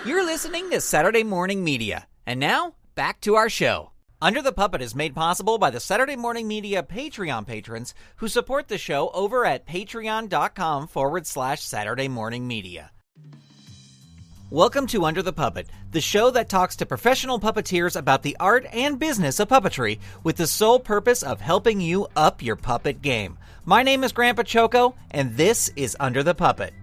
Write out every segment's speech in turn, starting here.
You're listening to Saturday Morning Media. And now, back to our show. Under the Puppet is made possible by the Saturday Morning Media Patreon patrons who support the show over at patreon.com/Saturday Morning Media. Welcome to Under the Puppet, the show that talks to professional puppeteers about the art and business of puppetry with the sole purpose of helping you up your puppet game. My name is Grandpa Choco, and this is Under the Puppet.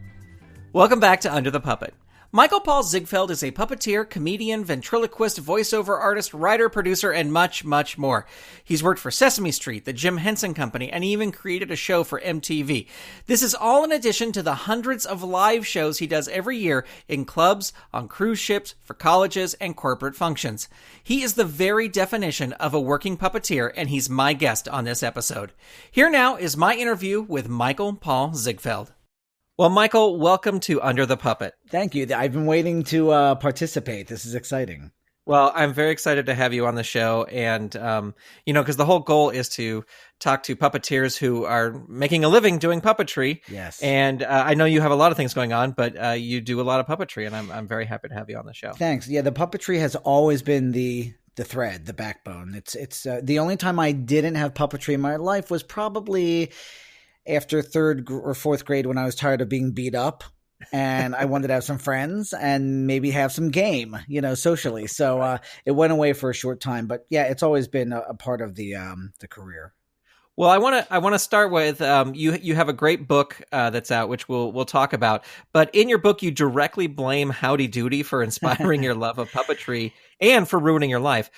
Welcome back to Under the Puppet. Michael Paul Ziegfeld is a puppeteer, comedian, ventriloquist, voiceover artist, writer, producer, and much, much more. He's worked for Sesame Street, the Jim Henson Company, and he even created a show for MTV. This is all in addition to the hundreds of live shows he does every year in clubs, on cruise ships, for colleges, and corporate functions. He is the very definition of a working puppeteer, and he's my guest on this episode. Here now is my interview with Michael Paul Ziegfeld. Well, Michael, welcome to Under the Puppet. Thank you. I've been waiting to participate. This is exciting. Well, I'm very excited to have you on the show. And, because the whole goal is to talk to puppeteers who are making a living doing puppetry. Yes. And I know you have a lot of things going on, but you do a lot of puppetry, and I'm very happy to have you on the show. Thanks. Yeah, the puppetry has always been the thread, the backbone. It's the only time I didn't have puppetry in my life was probably after third or fourth grade, when I was tired of being beat up and I wanted to have some friends and maybe have some game, socially. So it went away for a short time, but yeah, it's always been a part of the career. Well, I want to start with you have a great book that's out, which we'll talk about. But in your book, you directly blame Howdy Doody for inspiring your love of puppetry and for ruining your life.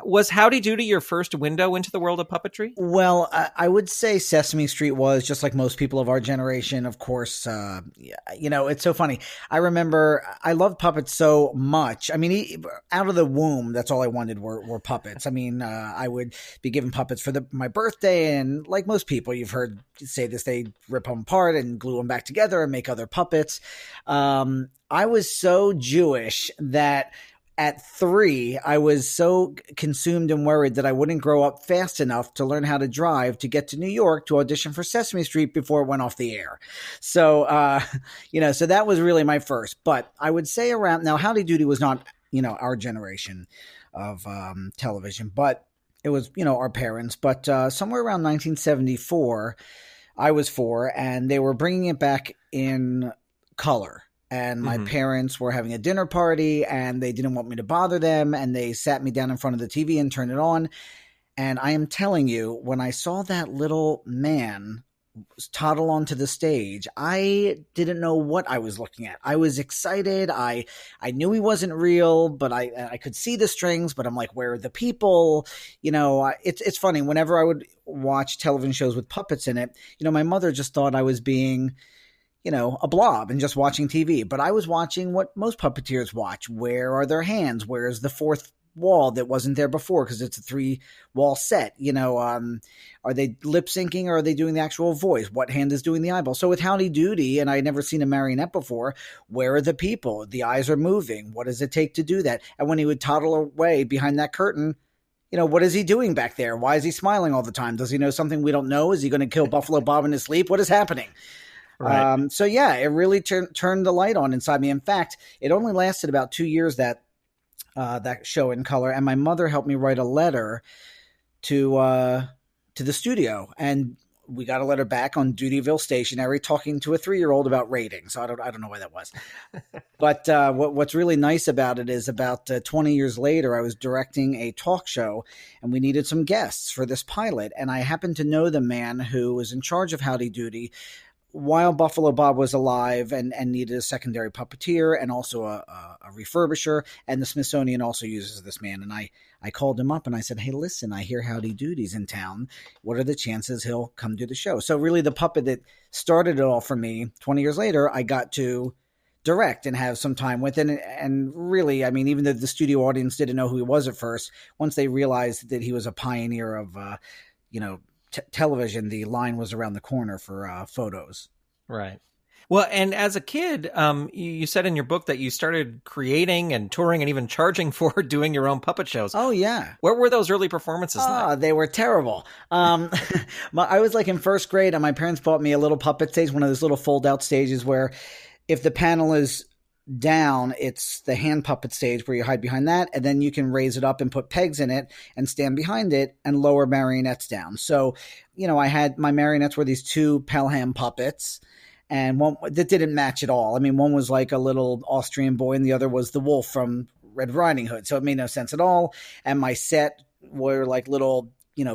Was Howdy Doody your first window into the world of puppetry? Well, I would say Sesame Street was, just like most people of our generation, of course. It's so funny. I remember I loved puppets so much. I mean, out of the womb, that's all I wanted were puppets. I mean, I would be given puppets for my birthday, and like most people, you've heard say this, they rip them apart and glue them back together and make other puppets. I was so Jewish that at 3, I was so consumed and worried that I wouldn't grow up fast enough to learn how to drive to get to New York to audition for Sesame Street before it went off the air. So, so that was really my first. But I would say now, Howdy Doody was not, our generation of television, but it was, our parents. But somewhere around 1974, I was 4, and they were bringing it back in color. And my parents were having a dinner party, and they didn't want me to bother them. And they sat me down in front of the TV and turned it on. And I am telling you, when I saw that little man toddle onto the stage, I didn't know what I was looking at. I was excited. I knew he wasn't real, but I could see the strings, but I'm like, where are the people? It's funny. Whenever I would watch television shows with puppets in it, my mother just thought I was being a blob and just watching TV. But I was watching what most puppeteers watch. Where are their hands? Where's the fourth wall that wasn't there before? Because it's a 3-wall set. Are they lip syncing, or are they doing the actual voice? What hand is doing the eyeball? So with Howdy Doody, and I'd never seen a marionette before, where are the people? The eyes are moving. What does it take to do that? And when he would toddle away behind that curtain, what is he doing back there? Why is he smiling all the time? Does he know something we don't know? Is he going to kill Buffalo Bob in his sleep? What is happening? Right. It really turned the light on inside me. In fact, it only lasted about 2 years, that show in color. And my mother helped me write a letter to the studio, and we got a letter back on Dutyville Stationery talking to a 3-year-old about ratings. So I don't know why that was. But what's really nice about it is about 20 years later, I was directing a talk show, and we needed some guests for this pilot. And I happened to know the man who was in charge of Howdy Doody while Buffalo Bob was alive, and needed a secondary puppeteer and also a refurbisher. And the Smithsonian also uses this man. And I called him up and I said, hey, listen, I hear Howdy Doody's in town. What are the chances he'll come do the show? So really the puppet that started it all for me 20 years later, I got to direct and have some time with it. And really, I mean, even though the studio audience didn't know who he was at first, once they realized that he was a pioneer of, television, the line was around the corner for photos. Right. Well, and as a kid, you said in your book that you started creating and touring and even charging for doing your own puppet shows. Oh, yeah. What were those early performances like? They were terrible. I was like in first grade, and my parents bought me a little puppet stage, one of those little fold-out stages where if the panel is down, it's the hand puppet stage where you hide behind that, and then you can raise it up and put pegs in it and stand behind it and lower marionettes down. So, I had my marionettes were these two Pelham puppets, and one that didn't match at all. I mean, one was like a little Austrian boy, and the other was the wolf from Red Riding Hood. So it made no sense at all. And my set were like little,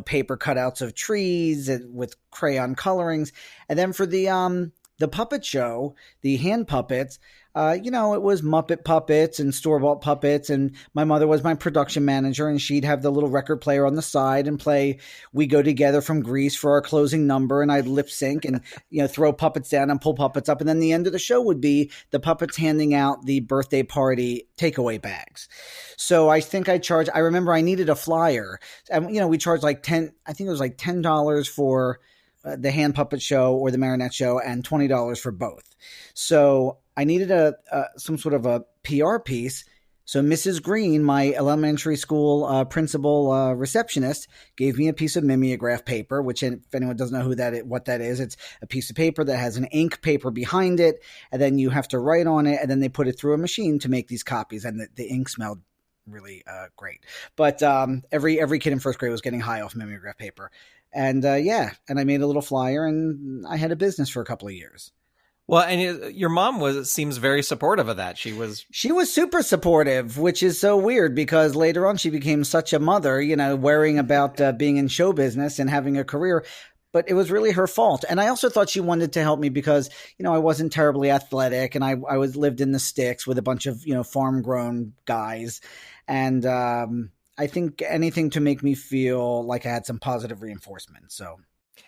paper cutouts of trees with crayon colorings. And then for the puppet show, the hand puppets, it was Muppet puppets and store-bought puppets, and my mother was my production manager, and she'd have the little record player on the side and play We Go Together from Grease for our closing number, and I'd lip sync and, throw puppets down and pull puppets up, and then the end of the show would be the puppets handing out the birthday party takeaway bags. So I think I remember I needed a flyer, and, we charged like $10 for the hand puppet show or the marionette show, and $20 for both. So I needed some sort of a PR piece. So Mrs. Green, my elementary school principal receptionist, gave me a piece of mimeograph paper, which, if anyone doesn't know what that is, it's a piece of paper that has an ink paper behind it, and then you have to write on it, and then they put it through a machine to make these copies, and the ink smelled really great. But every kid in first grade was getting high off mimeograph paper. And and I made a little flyer, and I had a business for a couple of years. Well, and your mom seems very supportive of that. She was super supportive, which is so weird because later on she became such a mother, worrying about being in show business and having a career. But it was really her fault. And I also thought she wanted to help me because, I wasn't terribly athletic, and I lived in the sticks with a bunch of, farm grown guys. And I think anything to make me feel like I had some positive reinforcement. So.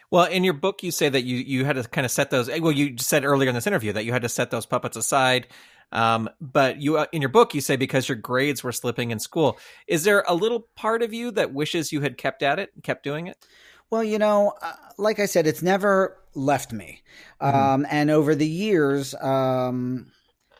Well, in your book, you say that you had to kind of set those. Well, you said earlier in this interview that you had to set those puppets aside. But you, in your book, you say because your grades were slipping in school. Is there a little part of you that wishes you had kept at it and kept doing it? Well, like I said, it's never left me. And over the years,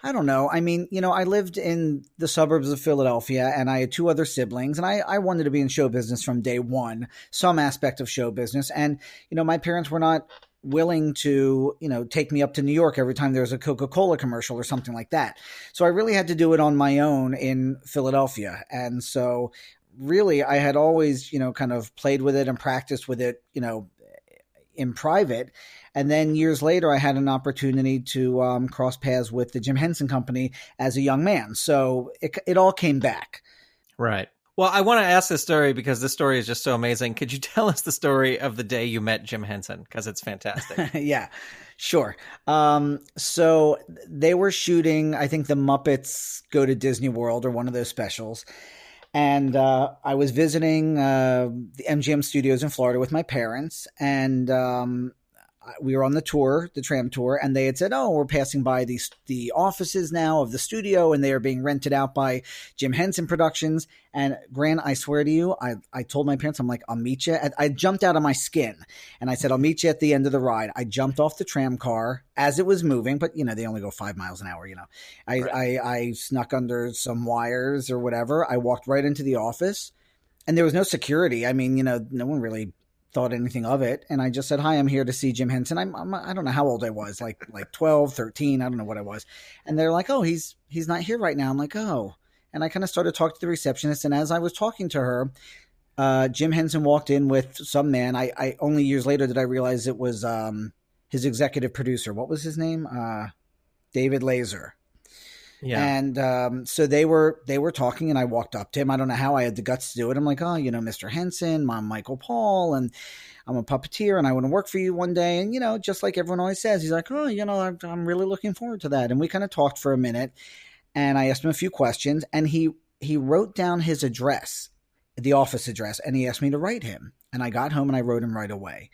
I don't know. I mean, I lived in the suburbs of Philadelphia, and I had two other siblings, and I wanted to be in show business from day one, some aspect of show business. And, my parents were not willing to, take me up to New York every time there was a Coca-Cola commercial or something like that. So I really had to do it on my own in Philadelphia. And so really I had always, kind of played with it and practiced with it, in private. And then years later, I had an opportunity to cross paths with the Jim Henson Company as a young man. So it all came back. Right. Well, I want to ask this story because this story is just so amazing. Could you tell us the story of the day you met Jim Henson? Because it's fantastic. Yeah, sure. So they were shooting, I think, the Muppets Go to Disney World or one of those specials. And I was visiting the MGM studios in Florida with my parents, and we were on the tram tour, and they had said, "Oh, we're passing by the offices now of the studio, and they are being rented out by Jim Henson Productions." And Grant, I swear to you, I told my parents, I'm like, "I'll meet you." I jumped out of my skin, and I said, "I'll meet you at the end of the ride." I jumped off the tram car as it was moving, but they only go 5 miles an hour. Right. I snuck under some wires or whatever. I walked right into the office, and there was no security. I mean, no one really thought anything of it. And I just said, "Hi, I'm here to see Jim Henson." I don't know how old I was, like 12, 13. I don't know what I was. And they're like, "Oh, he's not here right now." I'm like, "Oh." And I kind of started talking to the receptionist. And as I was talking to her, Jim Henson walked in with some man. I only years later did I realize it was his executive producer. What was his name? David Laser. Yeah. And so they were talking, and I walked up to him. I don't know how I had the guts to do it. I'm like, "Oh, Mr. Henson, Mom, Michael Paul, and I'm a puppeteer, and I want to work for you one day." And, just like everyone always says, he's like, "Oh, I'm really looking forward to that." And we kind of talked for a minute, and I asked him a few questions, and he wrote down his address, the office address, and he asked me to write him. And I got home, and I wrote him right away.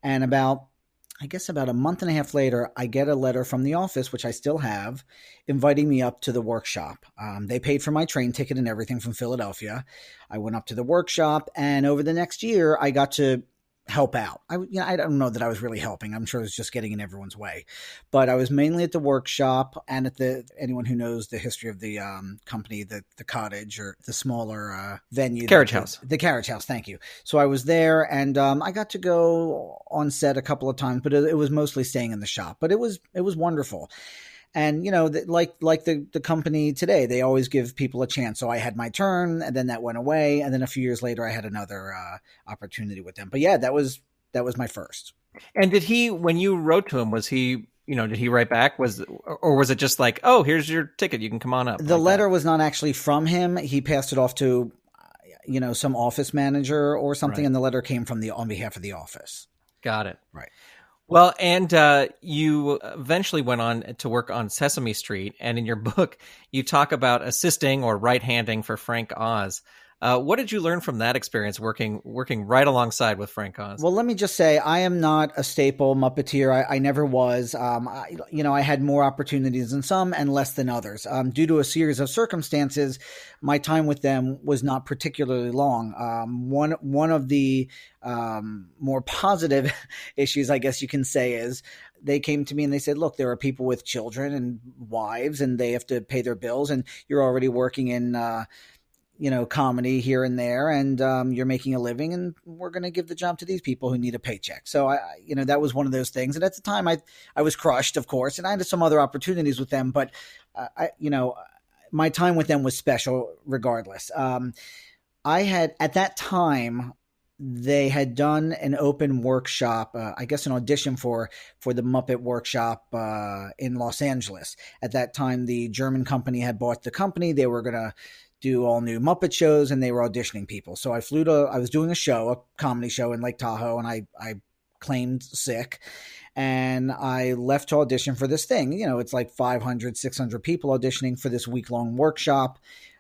And about a month and a half later, I get a letter from the office, which I still have, inviting me up to the workshop. They paid for my train ticket and everything from Philadelphia. I went up to the workshop, and over the next year, I got to help out. I don't know that I was really helping. I'm sure it was just getting in everyone's way. But I was mainly at the workshop and at anyone who knows the history of the company, the cottage or the smaller venue. Carriage House. The Carriage House, thank you. So I was there, and I got to go on set a couple of times, but it was mostly staying in the shop. But it was wonderful. And, like the company today, they always give people a chance. So I had my turn, and then that went away. And then a few years later, I had another opportunity with them. But yeah, that was my first. And did he, when you wrote to him, was he, did he write back? Or was it just like, oh, here's your ticket, you can come on up? The letter was not actually from him. He passed it off to, some office manager or something. Right. And the letter came on behalf of the office. Got it. Right. Well, and you eventually went on to work on Sesame Street, and in your book, you talk about assisting or right-handing for Frank Oz. What did you learn from that experience working right alongside with Frank Oz? Well, let me just say, I am not a staple Muppeteer. I never was. I had more opportunities than some and less than others. Due to a series of circumstances, my time with them was not particularly long. One of the more positive issues, I guess you can say, is they came to me and they said, look, there are people with children and wives, and they have to pay their bills, and you're already working in comedy here and there, and you're making a living, and we're going to give the job to these people who need a paycheck. So that was one of those things. And at the time I was crushed, of course, and I had some other opportunities with them, but my time with them was special regardless. I had, at that time, they had done an open workshop, I guess an audition for the Muppet Workshop in Los Angeles. At that time, the German company had bought the company. They were going to do all new Muppet shows, and they were auditioning people. So I was doing a comedy show in Lake Tahoe, and I claimed sick, and I left to audition for this thing. It's like 500, 600 people auditioning for this week-long workshop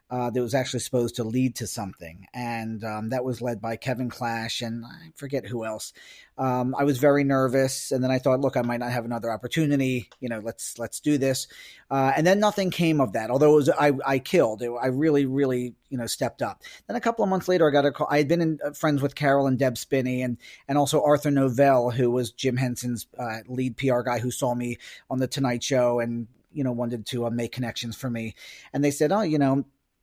that was actually supposed to lead to something. And that was led by Kevin Clash, and I forget who else. I was very nervous, and then I thought, look, I might not have another opportunity. Let's do this. And then nothing came of that, although I killed. I really, really, stepped up. Then a couple of months later, I got a call. I had been friends with Carol and Deb Spinney, and also Arthur Novell, who was Jim Henson's lead PR guy, who saw me on The Tonight Show and, wanted to make connections for me. And they said,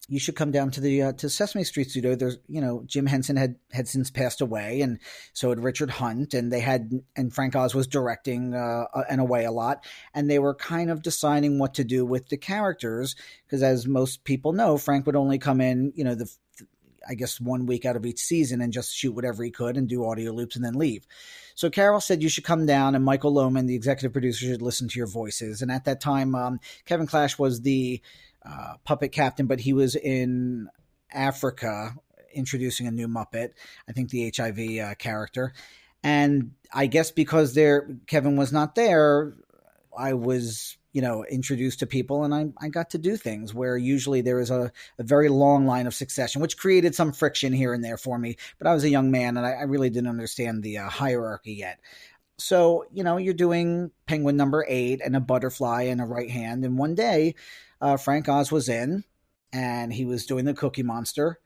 you should come down to the to Sesame Street studio. There's, Jim Henson had since passed away, and so had Richard Hunt, and Frank Oz was directing and away a lot, and they were kind of deciding what to do with the characters, because as most people know, Frank would only come in, I guess 1 week out of each season and just shoot whatever he could and do audio loops and then leave. So Carol said you should come down, and Michael Lohman, the executive producer, should listen to your voices. And at that time, Kevin Clash was the puppet captain, but he was in Africa introducing a new Muppet, I think the HIV character. And I guess because Kevin was not there, I was, introduced to people, and I got to do things where usually there is a very long line of succession, which created some friction here and there for me. But I was a young man, and I really didn't understand the hierarchy yet. So, you're doing Penguin number 8 and a butterfly and a right hand. And one day, Frank Oz was in, and he was doing the Cookie Monster.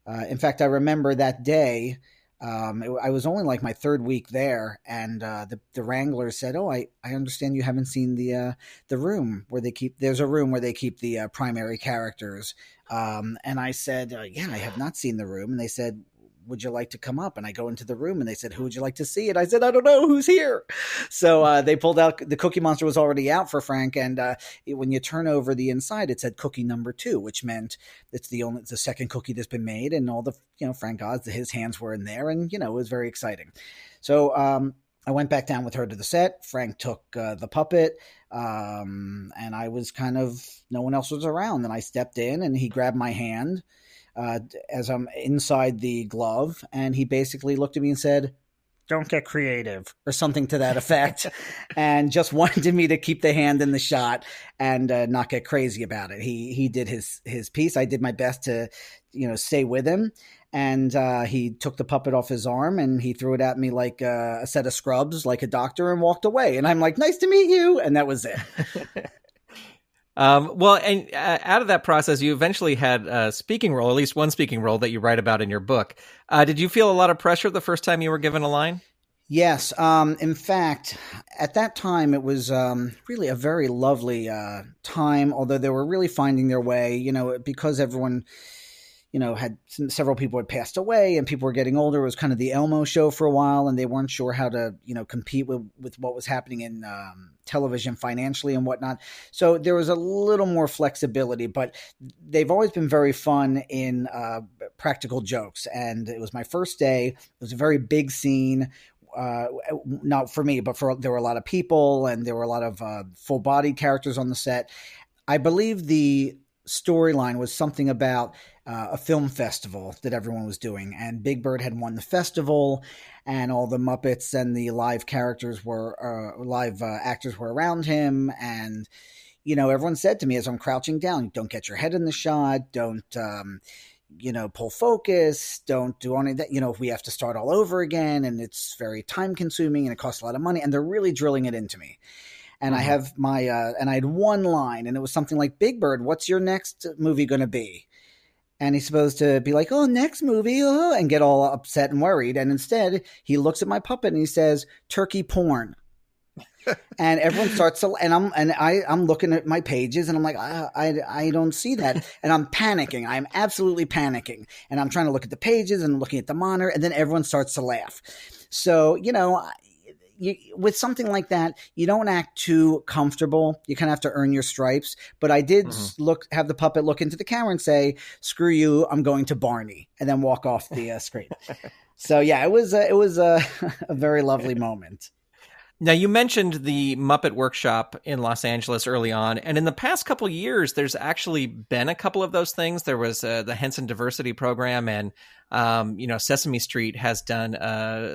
In fact, I remember that day, I was only like my third week there, and the Wrangler said, "Oh, I understand you haven't seen the room where they keep. There's a room where they keep the primary characters." And I said, "Yeah, I have not seen the room." And they said, "Would you like to come up?" And I go into the room, and they said, "Who would you like to see?" And I said, "I don't know, who's here?" So they pulled out, the Cookie Monster was already out for Frank. And when you turn over the inside, it said cookie number 2, which meant it's the second cookie that's been made. And all the, Frank Oz, his hands were in there, and, it was very exciting. So I went back down with her to the set. Frank took the puppet, and I was no one else was around. And I stepped in, and he grabbed my hand as I'm inside the glove, and he basically looked at me and said, "Don't get creative," or something to that effect, and just wanted me to keep the hand in the shot and not get crazy about it. He did his piece. I did my best to, stay with him, and he took the puppet off his arm, and he threw it at me like a set of scrubs, like a doctor, and walked away. And I'm like, "Nice to meet you," and that was it. Well, and out of that process, you eventually had a speaking role, at least one speaking role that you write about in your book. Did you feel a lot of pressure the first time you were given a line? Yes. In fact, at that time, it was really a very lovely time, although they were really finding their way, because everyone, had several people had passed away and people were getting older. It was kind of the Elmo show for a while, and they weren't sure how to, compete with what was happening in television financially and whatnot. So there was a little more flexibility, but they've always been very fun in practical jokes. And it was my first day. It was a very big scene. Not for me, but there were a lot of people, and there were a lot of full-bodied characters on the set. I believe the storyline was something about a film festival that everyone was doing, and Big Bird had won the festival, and all the Muppets and the live characters were actors were around him, and everyone said to me as I'm crouching down, "Don't get your head in the shot, don't pull focus, don't do any of that. If we have to start all over again, and it's very time consuming and it costs a lot of money," and they're really drilling it into me. And I have and I had one line, and it was something like, "Big Bird, what's your next movie going to be?" And he's supposed to be like, "Oh, next movie," and get all upset and worried. And instead, he looks at my puppet and he says, "Turkey porn." And everyone starts to, and I'm looking at my pages, and I'm like, I don't see that. And I'm panicking. I'm absolutely panicking. And I'm trying to look at the pages and looking at the monitor, and then everyone starts to laugh. So, with something like that, you don't act too comfortable. You kind of have to earn your stripes. But I did have the puppet look into the camera and say, "Screw you, I'm going to Barney," and then walk off the screen. So yeah, it was a very lovely moment. Now, you mentioned the Muppet Workshop in Los Angeles early on, and in the past couple of years, there's actually been a couple of those things. There was the Henson Diversity Program, and Sesame Street has done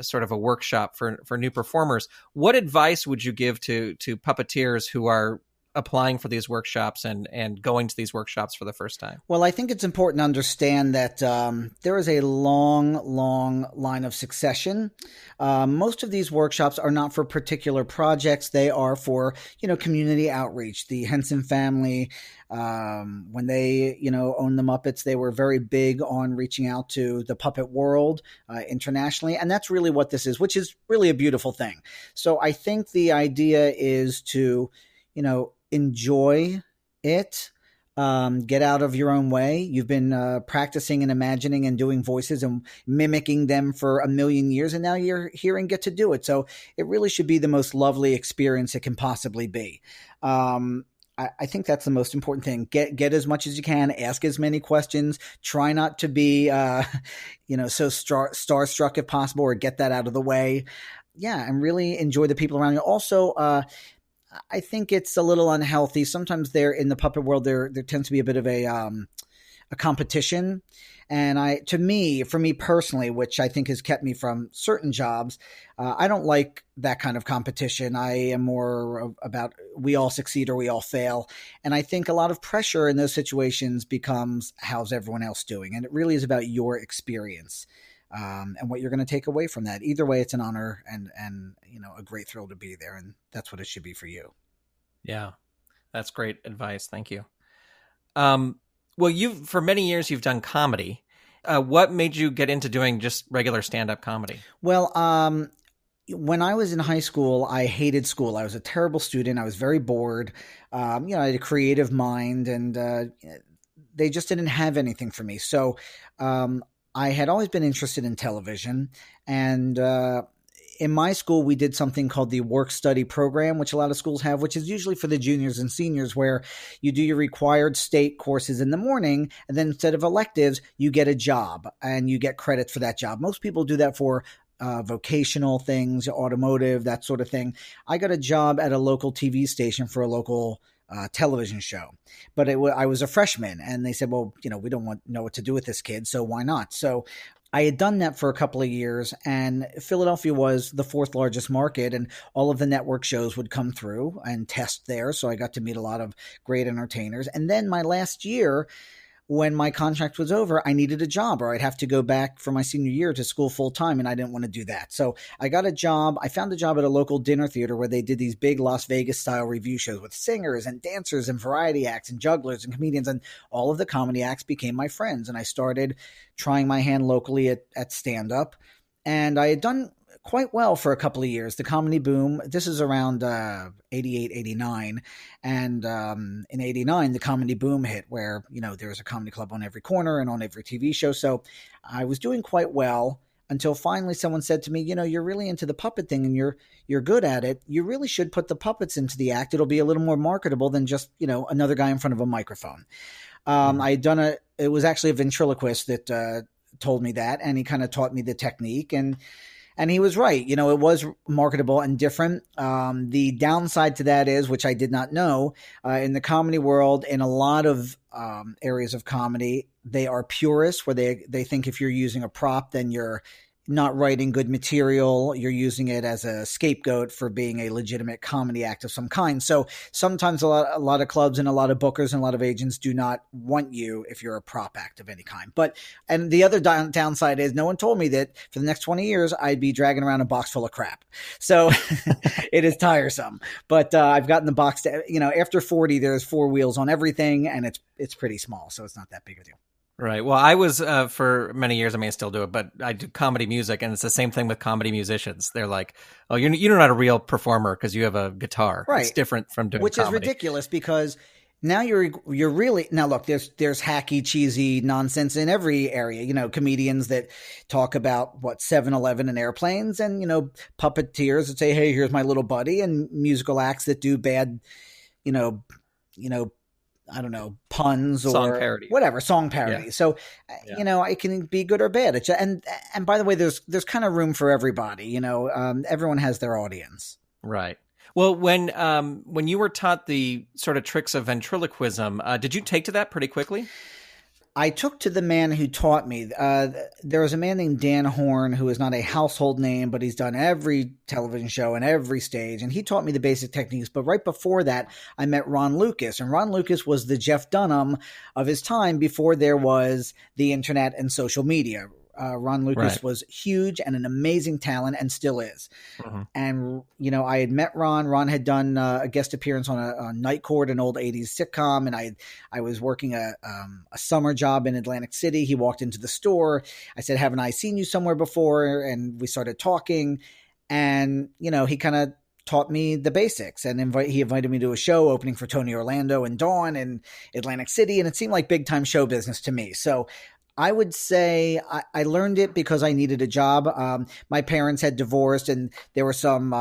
sort of a workshop for new performers. What advice would you give to puppeteers who are applying for these workshops and going to these workshops for the first time? Well, I think it's important to understand that there is a long line of succession. Most of these workshops are not for particular projects. They are for, community outreach. The Henson family, when they, owned the Muppets, they were very big on reaching out to the puppet world internationally. And that's really what this is, which is really a beautiful thing. So I think the idea is to, enjoy it, get out of your own way. You've been practicing and imagining and doing voices and mimicking them for a million years, and now you're here and get to do it. So it really should be the most lovely experience it can possibly be. I think that's the most important thing. Get as much as you can, ask as many questions, try not to be, so starstruck if possible, or get that out of the way. Yeah. And really enjoy the people around you. Also, I think it's a little unhealthy. Sometimes in the puppet world, there tends to be a bit of a competition. And for me personally, which I think has kept me from certain jobs, I don't like that kind of competition. I am more about we all succeed or we all fail. And I think a lot of pressure in those situations becomes, how's everyone else doing? And it really is about your experience. And what you're going to take away from that. Either way, it's an honor and a great thrill to be there, and that's what it should be for you. Yeah, that's great advice. Thank you. Well, for many years you've done comedy. What made you get into doing just regular stand-up comedy? Well, when I was in high school, I hated school. I was a terrible student. I was very bored. I had a creative mind, and they just didn't have anything for me. So I had always been interested in television, and in my school, we did something called the work-study program, which a lot of schools have, which is usually for the juniors and seniors, where you do your required state courses in the morning, and then instead of electives, you get a job, and you get credit for that job. Most people do that for vocational things, automotive, that sort of thing. I got a job at a local TV station for a local television show, but I was a freshman, and they said, well, we don't know what to do with this kid, so why not? So I had done that for a couple of years, and Philadelphia was the fourth largest market, and all of the network shows would come through and test there. So I got to meet a lot of great entertainers. And then my last year, when my contract was over, I needed a job, or I'd have to go back for my senior year to school full time, and I didn't want to do that. So I got a job. I found a job at a local dinner theater where they did these big Las Vegas style review shows with singers and dancers and variety acts and jugglers and comedians, and all of the comedy acts became my friends. And I started trying my hand locally at stand-up. And I had done quite well for a couple of years. The comedy boom, this is around 88, 89. And in 89, the comedy boom hit where, there was a comedy club on every corner and on every TV show. So I was doing quite well until finally someone said to me, you're really into the puppet thing and you're good at it. You really should put the puppets into the act. It'll be a little more marketable than just, another guy in front of a microphone. I had done it was actually a ventriloquist that told me that, and he kind of taught me the technique, and he was right. It was marketable and different. The downside to that is, which I did not know, in the comedy world, in a lot of areas of comedy, they are purists, where they think if you're using a prop, then you're not writing good material. You're using it as a scapegoat for being a legitimate comedy act of some kind. So sometimes a lot of clubs and a lot of bookers and a lot of agents do not want you if you're a prop act of any kind. And the other downside is no one told me that for the next 20 years, I'd be dragging around a box full of crap. So it is tiresome, but I've gotten the box to, after 40, there's 4 wheels on everything, and it's pretty small. So it's not that big of a deal. Right. Well, I was for many years, I mean, I still do it, but I do comedy music, and it's the same thing with comedy musicians. They're like, oh, you're not a real performer because you have a guitar. Right. It's different from doing Which comedy. Is ridiculous, because now you're really, now look, there's hacky, cheesy nonsense in every area. Comedians that talk about 7-Eleven and airplanes, and, puppeteers that say, hey, here's my little buddy, and musical acts that do bad, I don't know, puns or song parody. Whatever, song parody. Yeah. So, it can be good or bad. And by the way, there's kind of room for everybody. Everyone has their audience. Right. Well, when you were taught the sort of tricks of ventriloquism, did you take to that pretty quickly? I took to the man who taught me. There was a man named Dan Horn, who is not a household name, but he's done every television show and every stage, and he taught me the basic techniques. But right before that, I met Ron Lucas, and Ron Lucas was the Jeff Dunham of his time before there was the internet and social media. Ron Lucas was huge and an amazing talent, and still is. Mm-hmm. And, I had met Ron. Ron had done a guest appearance on a Night Court, an old 80s sitcom. And I was working a summer job in Atlantic City. He walked into the store. I said, haven't I seen you somewhere before? And we started talking, and, he kind of taught me the basics, and he invited me to a show opening for Tony Orlando and Dawn in Atlantic City. And it seemed like big time show business to me. So I would say I learned it because I needed a job. My parents had divorced, and there were some,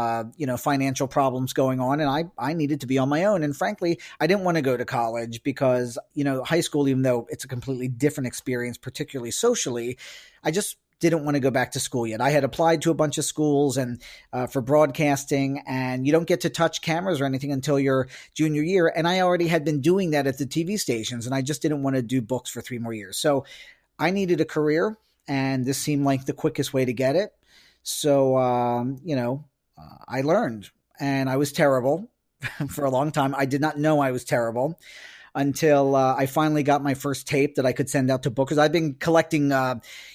financial problems going on, and I needed to be on my own. And frankly, I didn't want to go to college because, high school, even though it's a completely different experience, particularly socially, I just didn't want to go back to school yet. I had applied to a bunch of schools and for broadcasting, and you don't get to touch cameras or anything until your junior year. And I already had been doing that at the TV stations, and I just didn't want to do books for 3 more years. So I needed a career, and this seemed like the quickest way to get it. So, I learned, and I was terrible for a long time. I did not know I was terrible until I finally got my first tape that I could send out to bookers. I've been collecting,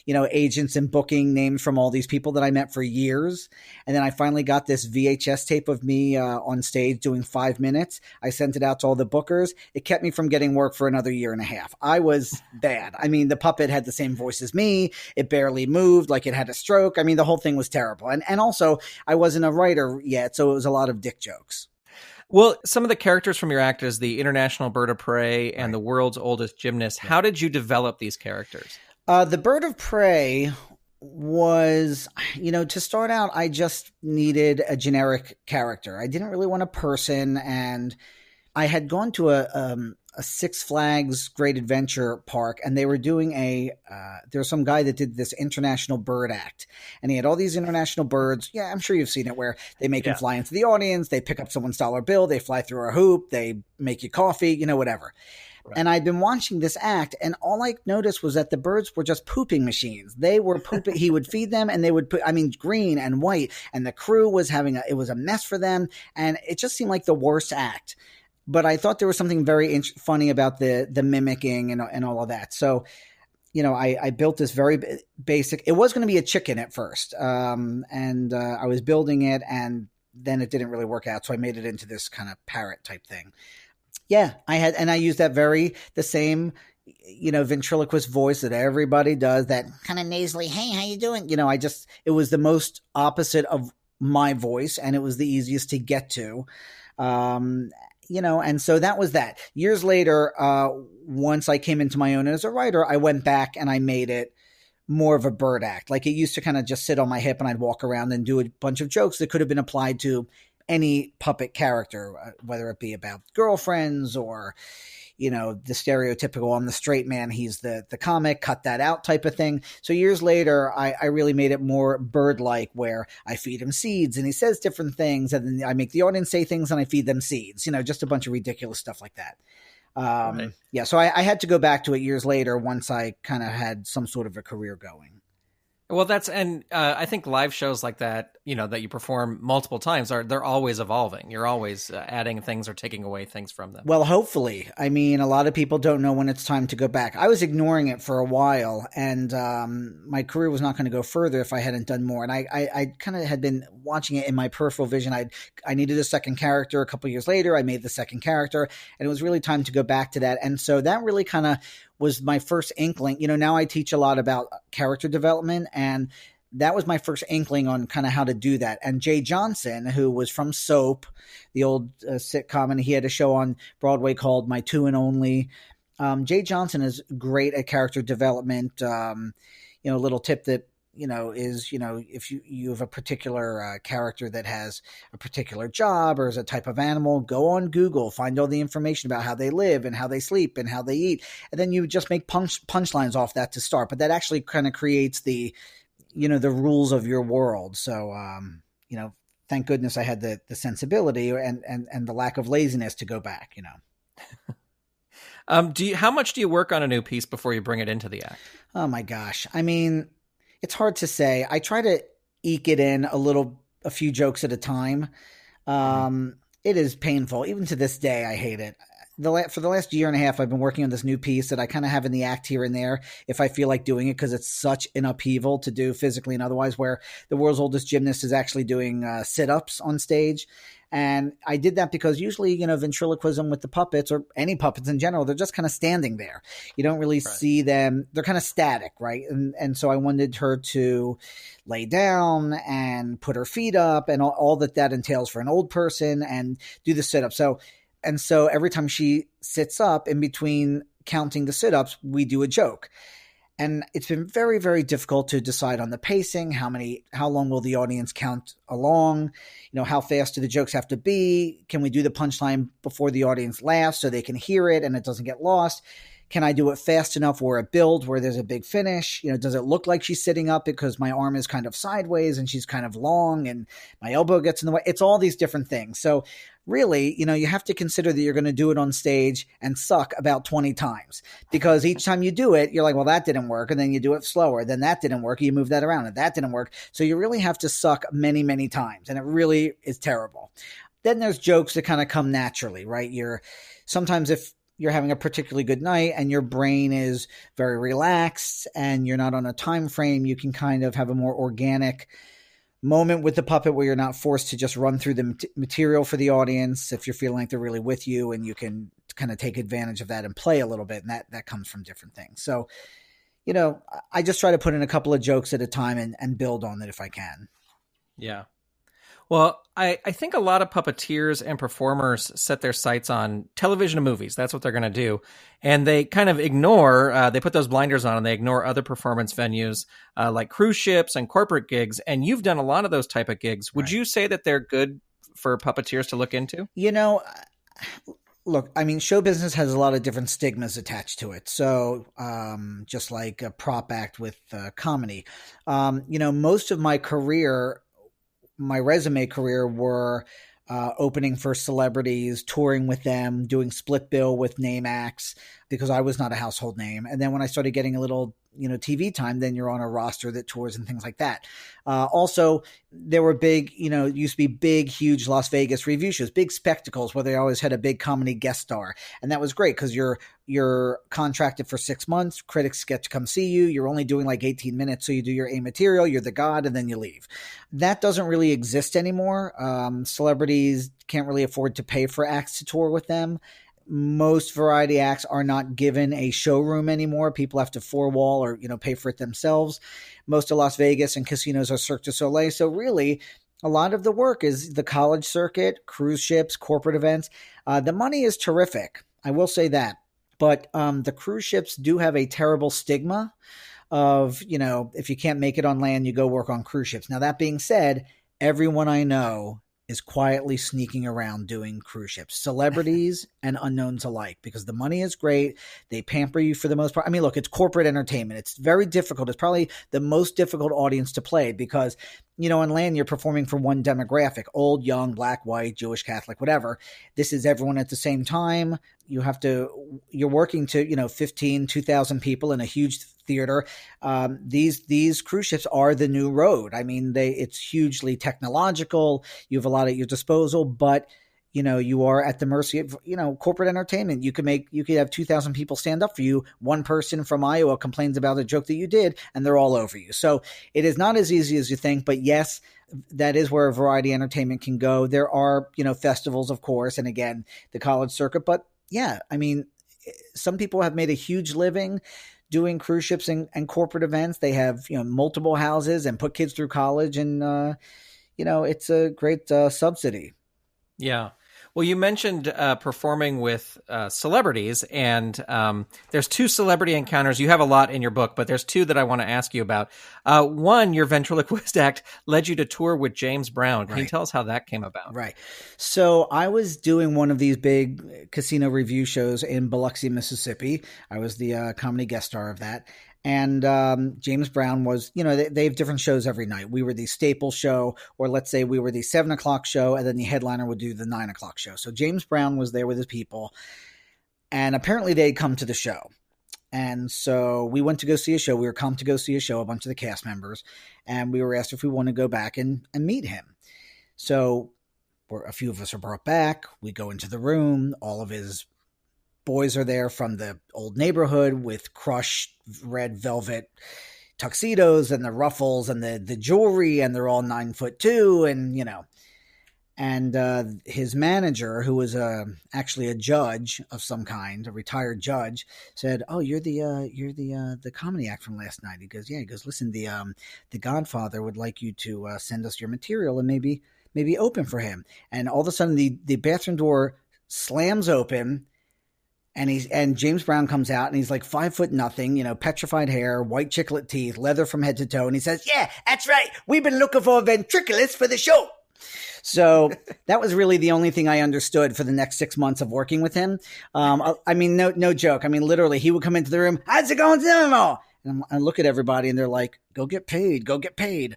agents and booking names from all these people that I met for years. And then I finally got this VHS tape of me on stage doing 5 minutes. I sent it out to all the bookers. It kept me from getting work for another year and a half. I was bad. I mean, the puppet had the same voice as me. It barely moved, like it had a stroke. I mean, the whole thing was terrible. And also, I wasn't a writer yet, so it was a lot of dick jokes. Well, some of the characters from your act is the international bird of prey and the world's oldest gymnast. How did you develop these characters? The bird of prey was, to start out, I just needed a generic character. I didn't really want a person, and I had gone to a Six Flags Great Adventure Park, and they were doing there was some guy that did this international bird act, and he had all these international birds. Yeah, I'm sure you've seen it, where they make him fly into the audience, they pick up someone's dollar bill, they fly through a hoop, they make you coffee, whatever. Right. And I'd been watching this act, and all I noticed was that the birds were just pooping machines. They were pooping. He would feed them, and they would green and white, and the crew was it was a mess for them, and it just seemed like the worst act. But I thought there was something very funny about the mimicking and all of that. So, I built this very basic. It was going to be a chicken at first, and I was building it, and then it didn't really work out. So I made it into this kind of parrot type thing. Yeah, I used that the same ventriloquist voice that everybody does, that kind of nasally, hey, how you doing? It was the most opposite of my voice, and it was the easiest to get to. And so that was that. Years later, once I came into my own as a writer, I went back and I made it more of a bird act. Like, it used to kind of just sit on my hip and I'd walk around and do a bunch of jokes that could have been applied to any puppet character, whether it be about girlfriends or, the stereotypical, I'm the straight man, he's the comic, cut that out type of thing. So years later, I really made it more bird-like, where I feed him seeds and he says different things, and then I make the audience say things and I feed them seeds, just a bunch of ridiculous stuff like that. Right. Yeah, so I had to go back to it years later once I kind of had some sort of a career going. Well, I think live shows like that, that you perform multiple times, they're always evolving. You're always adding things or taking away things from them. Well, hopefully. I mean, a lot of people don't know when it's time to go back. I was ignoring it for a while, and my career was not going to go further if I hadn't done more. And I kind of had been watching it in my peripheral vision. I needed a second character. A couple years later, I made the second character, and it was really time to go back to that. And so that really kind of was my first inkling. Now I teach a lot about character development, and that was my first inkling on kind of how to do that. And Jay Johnson, who was from Soap, the old sitcom, and he had a show on Broadway called My Two and Only. Jay Johnson is great at character development. A little tip that, is, if you have a particular character that has a particular job or is a type of animal, go on Google, find all the information about how they live and how they sleep and how they eat. And then you just make punchlines off that to start. But that actually kind of creates the rules of your world. So, thank goodness I had the sensibility and the lack of laziness to go back, How much do you work on a new piece before you bring it into the act? Oh my gosh. I mean, it's hard to say. I try to eke it in a few jokes at a time. It is painful. Even to this day, I hate it. For the last year and a half, I've been working on this new piece that I kind of have in the act here and there if I feel like doing it, because it's such an upheaval to do physically and otherwise, where the world's oldest gymnast is actually doing sit-ups on stage. And I did that because usually, ventriloquism with the puppets, or any puppets in general, they're just kind of standing there. You don't really see them. They're kind of static, right? And so I wanted her to lay down and put her feet up and all that entails for an old person, and do the sit-up. So every time she sits up, in between counting the sit-ups, we do a joke. And it's been very, very difficult to decide on the pacing, how long will the audience count along, how fast do the jokes have to be? Can we do the punchline before the audience laughs so they can hear it and it doesn't get lost? Can I do it fast enough where it builds, where there's a big finish? Does it look like she's sitting up because my arm is kind of sideways and she's kind of long and my elbow gets in the way? It's all these different things. So really, you have to consider that you're going to do it on stage and suck about 20 times, because each time you do it, you're like, well, that didn't work. And then you do it slower. Then that didn't work. You move that around and that didn't work. So you really have to suck many, many times. And it really is terrible. Then there's jokes that kind of come naturally, right? Sometimes if you're having a particularly good night and your brain is very relaxed and you're not on a time frame, you can kind of have a more organic moment with the puppet where you're not forced to just run through the material for the audience. If you're feeling like they're really with you, and you can kind of take advantage of that and play a little bit, and that comes from different things. So, I just try to put in a couple of jokes at a time and build on it if I can. Yeah. Well, I think a lot of puppeteers and performers set their sights on television and movies. That's what they're going to do. And they kind of ignore, they put those blinders on and they ignore other performance venues like cruise ships and corporate gigs. And you've done a lot of those type of gigs. Would you say that they're good for puppeteers to look into? Look, I mean, show business has a lot of different stigmas attached to it. So just like a prop act with comedy, most of my career, my resume career, were opening for celebrities, touring with them, doing split bill with name acts, because I was not a household name. And then when I started getting a little, TV time, then you're on a roster that tours and things like that. Also, there were big, used to be big, huge Las Vegas review shows, big spectacles where they always had a big comedy guest star. And that was great because you're contracted for 6 months. Critics get to come see you. You're only doing like 18 minutes. So you do your A material, you're the god, and then you leave. That doesn't really exist anymore. Celebrities can't really afford to pay for acts to tour with them. most variety acts are not given a showroom anymore. People have to four-wall or, pay for it themselves. Most of Las Vegas and casinos are Cirque du Soleil. So really, a lot of the work is the college circuit, cruise ships, corporate events. The money is terrific. I will say that. But the cruise ships do have a terrible stigma of, if you can't make it on land, you go work on cruise ships. Now, that being said, everyone I know is quietly sneaking around doing cruise ships, celebrities and unknowns alike, because the money is great. They pamper you for the most part. I mean, look, it's corporate entertainment. It's very difficult. It's probably the most difficult audience to play because, on land, you're performing for one demographic, old, young, black, white, Jewish, Catholic, whatever. This is everyone at the same time. You're working to, 15, 2,000 people in a huge theater. These cruise ships are the new road. I mean, it's hugely technological. You have a lot at your disposal, but you are at the mercy of, corporate entertainment. You could have 2,000 people stand up for you. One person from Iowa complains about a joke that you did and they're all over you. So it is not as easy as you think, but yes, that is where variety entertainment can go. There are, festivals, of course, and again, the college circuit, but yeah, I mean, some people have made a huge living doing cruise ships and corporate events. They have, multiple houses and put kids through college and, it's a great subsidy. Yeah. Well, you mentioned performing with celebrities, and there's two celebrity encounters. You have a lot in your book, but there's two that I want to ask you about. One, your ventriloquist act led you to tour with James Brown. Can you tell us how that came about? Right. So I was doing one of these big casino review shows in Biloxi, Mississippi. I was the comedy guest star of that. And James Brown was, they have different shows every night. We were the staple show, or let's say we were the 7 o'clock show, and then the headliner would do the 9 o'clock show. So James Brown was there with his people, and apparently they'd come to the show. And so we went to go see a show. We were come to go see a show, a bunch of the cast members, and we were asked if we want to go back and meet him. So a few of us are brought back. We go into the room. All of his boys are there from the old neighborhood with crushed red velvet tuxedos and the ruffles and the jewelry, and they're all 9'2", and his manager, who was actually a judge of some kind, a retired judge, said, "Oh, you're the comedy act from last night." He goes, "Yeah." He goes, "Listen, the Godfather would like you to send us your material and maybe open for him." And all of a sudden, the bathroom door slams open. And James Brown comes out and he's like 5'0", petrified hair, white chiclet teeth, leather from head to toe. And he says, "Yeah, that's right. We've been looking for a ventriloquist for the show." So that was really the only thing I understood for the next 6 months of working with him. I mean, no joke. I mean, literally, he would come into the room. "How's it going, Zimmo?" And I look at everybody and they're like, "Go get paid. Go get paid."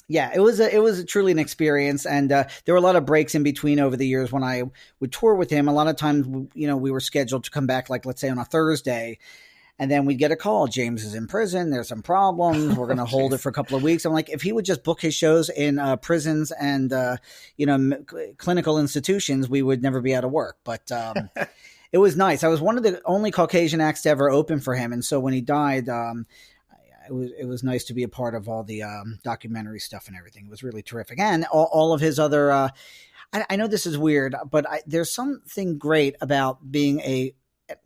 Yeah, it was truly an experience, and there were a lot of breaks in between over the years when I would tour with him. A lot of times, we were scheduled to come back, like let's say on a Thursday, and then we'd get a call. James is in prison. There's some problems. We're going to hold it for a couple of weeks. I'm like, if he would just book his shows in prisons and clinical institutions, we would never be out of work. But it was nice. I was one of the only Caucasian acts to ever open for him, and so when he died. It was nice to be a part of all the documentary stuff and everything. It was really terrific. And all of his other, I know this is weird, but there's something great about being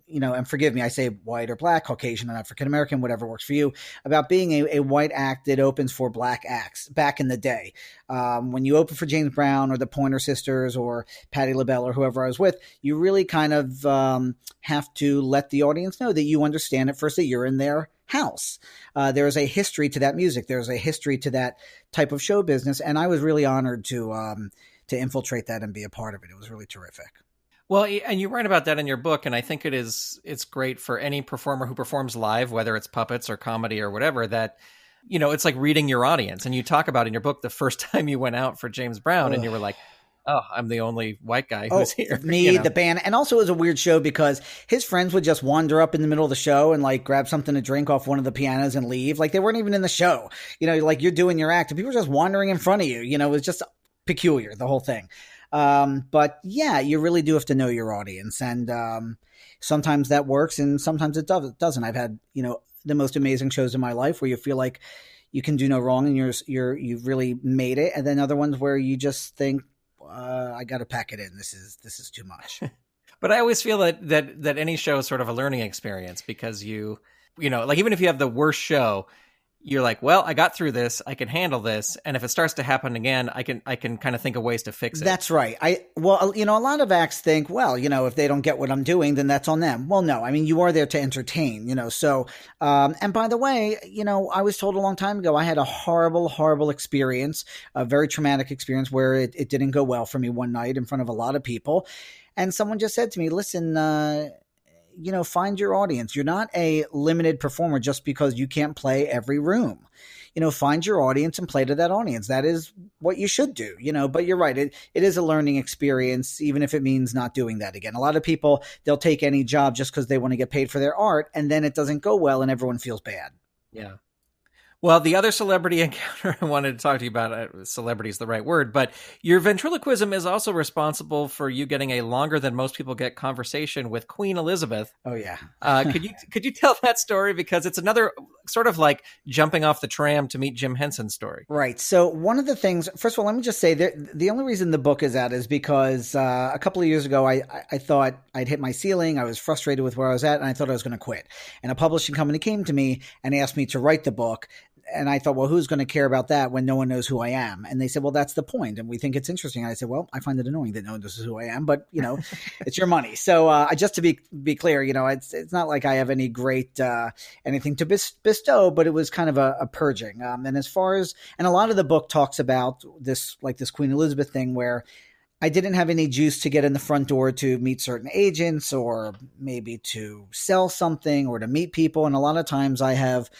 and forgive me, I say white or black, Caucasian or African-American, whatever works for you, about being a white act that opens for black acts back in the day. When you open for James Brown or the Pointer Sisters or Patti LaBelle or whoever I was with, you really kind of have to let the audience know that you understand at first that you're in their house. There is a history to that music. There's a history to that type of show business. And I was really honored to infiltrate that and be a part of it. It was really terrific. Well, and you write about that in your book, and I think it's great for any performer who performs live, whether it's puppets or comedy or whatever, that, it's like reading your audience. And you talk about in your book the first time you went out for James Brown and you were like, "Oh, I'm the only white guy who's here." Me, the band. And also it was a weird show because his friends would just wander up in the middle of the show and like grab something to drink off one of the pianos and leave. Like they weren't even in the show. Like you're doing your act and people were just wandering in front of you. It was just peculiar, the whole thing. But yeah, you really do have to know your audience. And sometimes that works and sometimes it doesn't. I've had, the most amazing shows in my life where you feel like you can do no wrong and you've really made it. And then other ones where you just think, I got to pack it in. This is too much. But I always feel that any show is sort of a learning experience because you know, like even if you have the worst show, you're like, well, I got through this. I can handle this. And if it starts to happen again, I can kind of think of ways to fix it. That's right. Well, you know, a lot of acts think, well, you know, if they don't get what I'm doing, then that's on them. Well, no, I mean, you are there to entertain, you know, so, and by the way, you know, I was told a long time ago, I had a horrible experience, a very traumatic experience where it didn't go well for me one night in front of a lot of people. And someone just said to me, listen, you know, find your audience. You're not a limited performer just because you can't play every room. You know, find your audience and play to that audience. That is what you should do, you know, but you're right. It is a learning experience, even if it means not doing that again. A lot of people, they'll take any job just because they want to get paid for their art, and then it doesn't go well and everyone feels bad. Yeah. Well, the other celebrity encounter I wanted to talk to you about, celebrity is the right word, but your ventriloquism is also responsible for you getting a longer than most people get conversation with Queen Elizabeth. Oh, yeah. Could you tell that story? Because it's another sort of like jumping off the tram to meet Jim Henson story. Right. So one of the things, first of all, let me just say the only reason the book is out is because a couple of years ago, I thought I'd hit my ceiling. I was frustrated with where I was at, and I thought I was going to quit. And a publishing company came to me and asked me to write the book. And I thought, well, who's going to care about that when no one knows who I am? And they said, well, that's the point. And we think it's interesting. And I said, well, I find it annoying that no one knows who I am, but you know, it's your money. So just to be clear, you know, it's not like I have any great anything to bestow, but it was kind of a purging. And as far as, and a lot of the book talks about this, like this Queen Elizabeth thing where I didn't have any juice to get in the front door to meet certain agents or maybe to sell something or to meet people. And a lot of times I have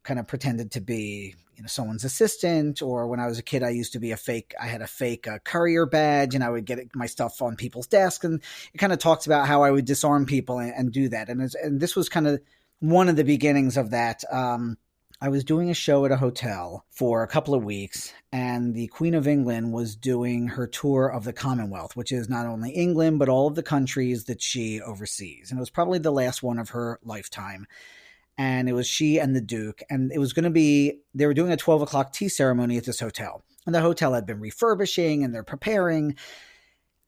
kind of pretended to be, you know, someone's assistant, or when I was a kid, I had a fake courier badge, and I would get my stuff on people's desks. And it kind of talks about how I would disarm people and do that. And this was kind of one of the beginnings of that. I was doing a show at a hotel for a couple of weeks, and the Queen of England was doing her tour of the Commonwealth, which is not only England, but all of the countries that she oversees. And it was probably the last one of her lifetime. And it was she and the Duke. And it was going to be, they were doing a 12 o'clock tea ceremony at this hotel. And the hotel had been refurbishing and they're preparing.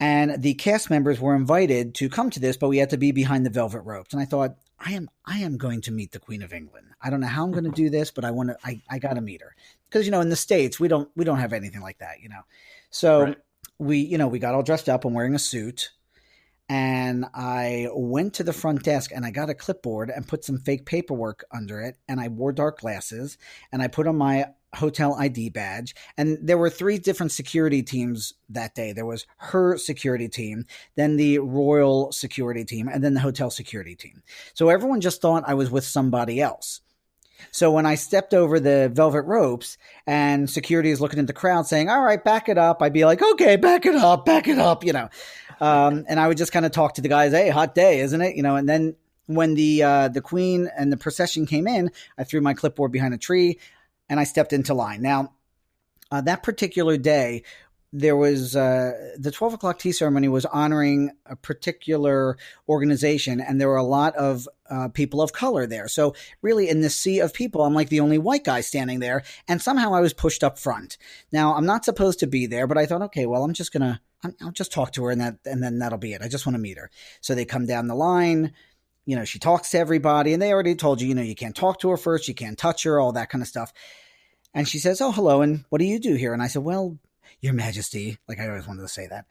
And the cast members were invited to come to this, but we had to be behind the velvet ropes. And I thought, I am going to meet the Queen of England. I don't know how I'm going to do this, but I got to meet her. Because, you know, in the States, we don't have anything like that, you know. So right. we got all dressed up and wearing a suit. And I went to the front desk and I got a clipboard and put some fake paperwork under it. And I wore dark glasses and I put on my hotel ID badge. And there were 3 different security teams that day. There was her security team, then the royal security team, and then the hotel security team. So everyone just thought I was with somebody else. So when I stepped over the velvet ropes and security is looking at the crowd saying, all right, back it up, I'd be like, okay, back it up, you know. And I would just kind of talk to the guys, hey, hot day, isn't it? You know, and then when the Queen and the procession came in, I threw my clipboard behind a tree and I stepped into line. Now, that particular day, there was the 12 o'clock tea ceremony was honoring a particular organization, and there were a lot of people of color there. So really in this sea of people, I'm like the only white guy standing there, and somehow I was pushed up front. Now, I'm not supposed to be there, but I thought, okay, well, I'll just talk to her and then that'll be it. I just want to meet her. So they come down the line, you know, she talks to everybody, and they already told you, you know, you can't talk to her first, you can't touch her, all that kind of stuff. And she says, oh, hello, and what do you do here? And I said, well, Your Majesty, like I always wanted to say that,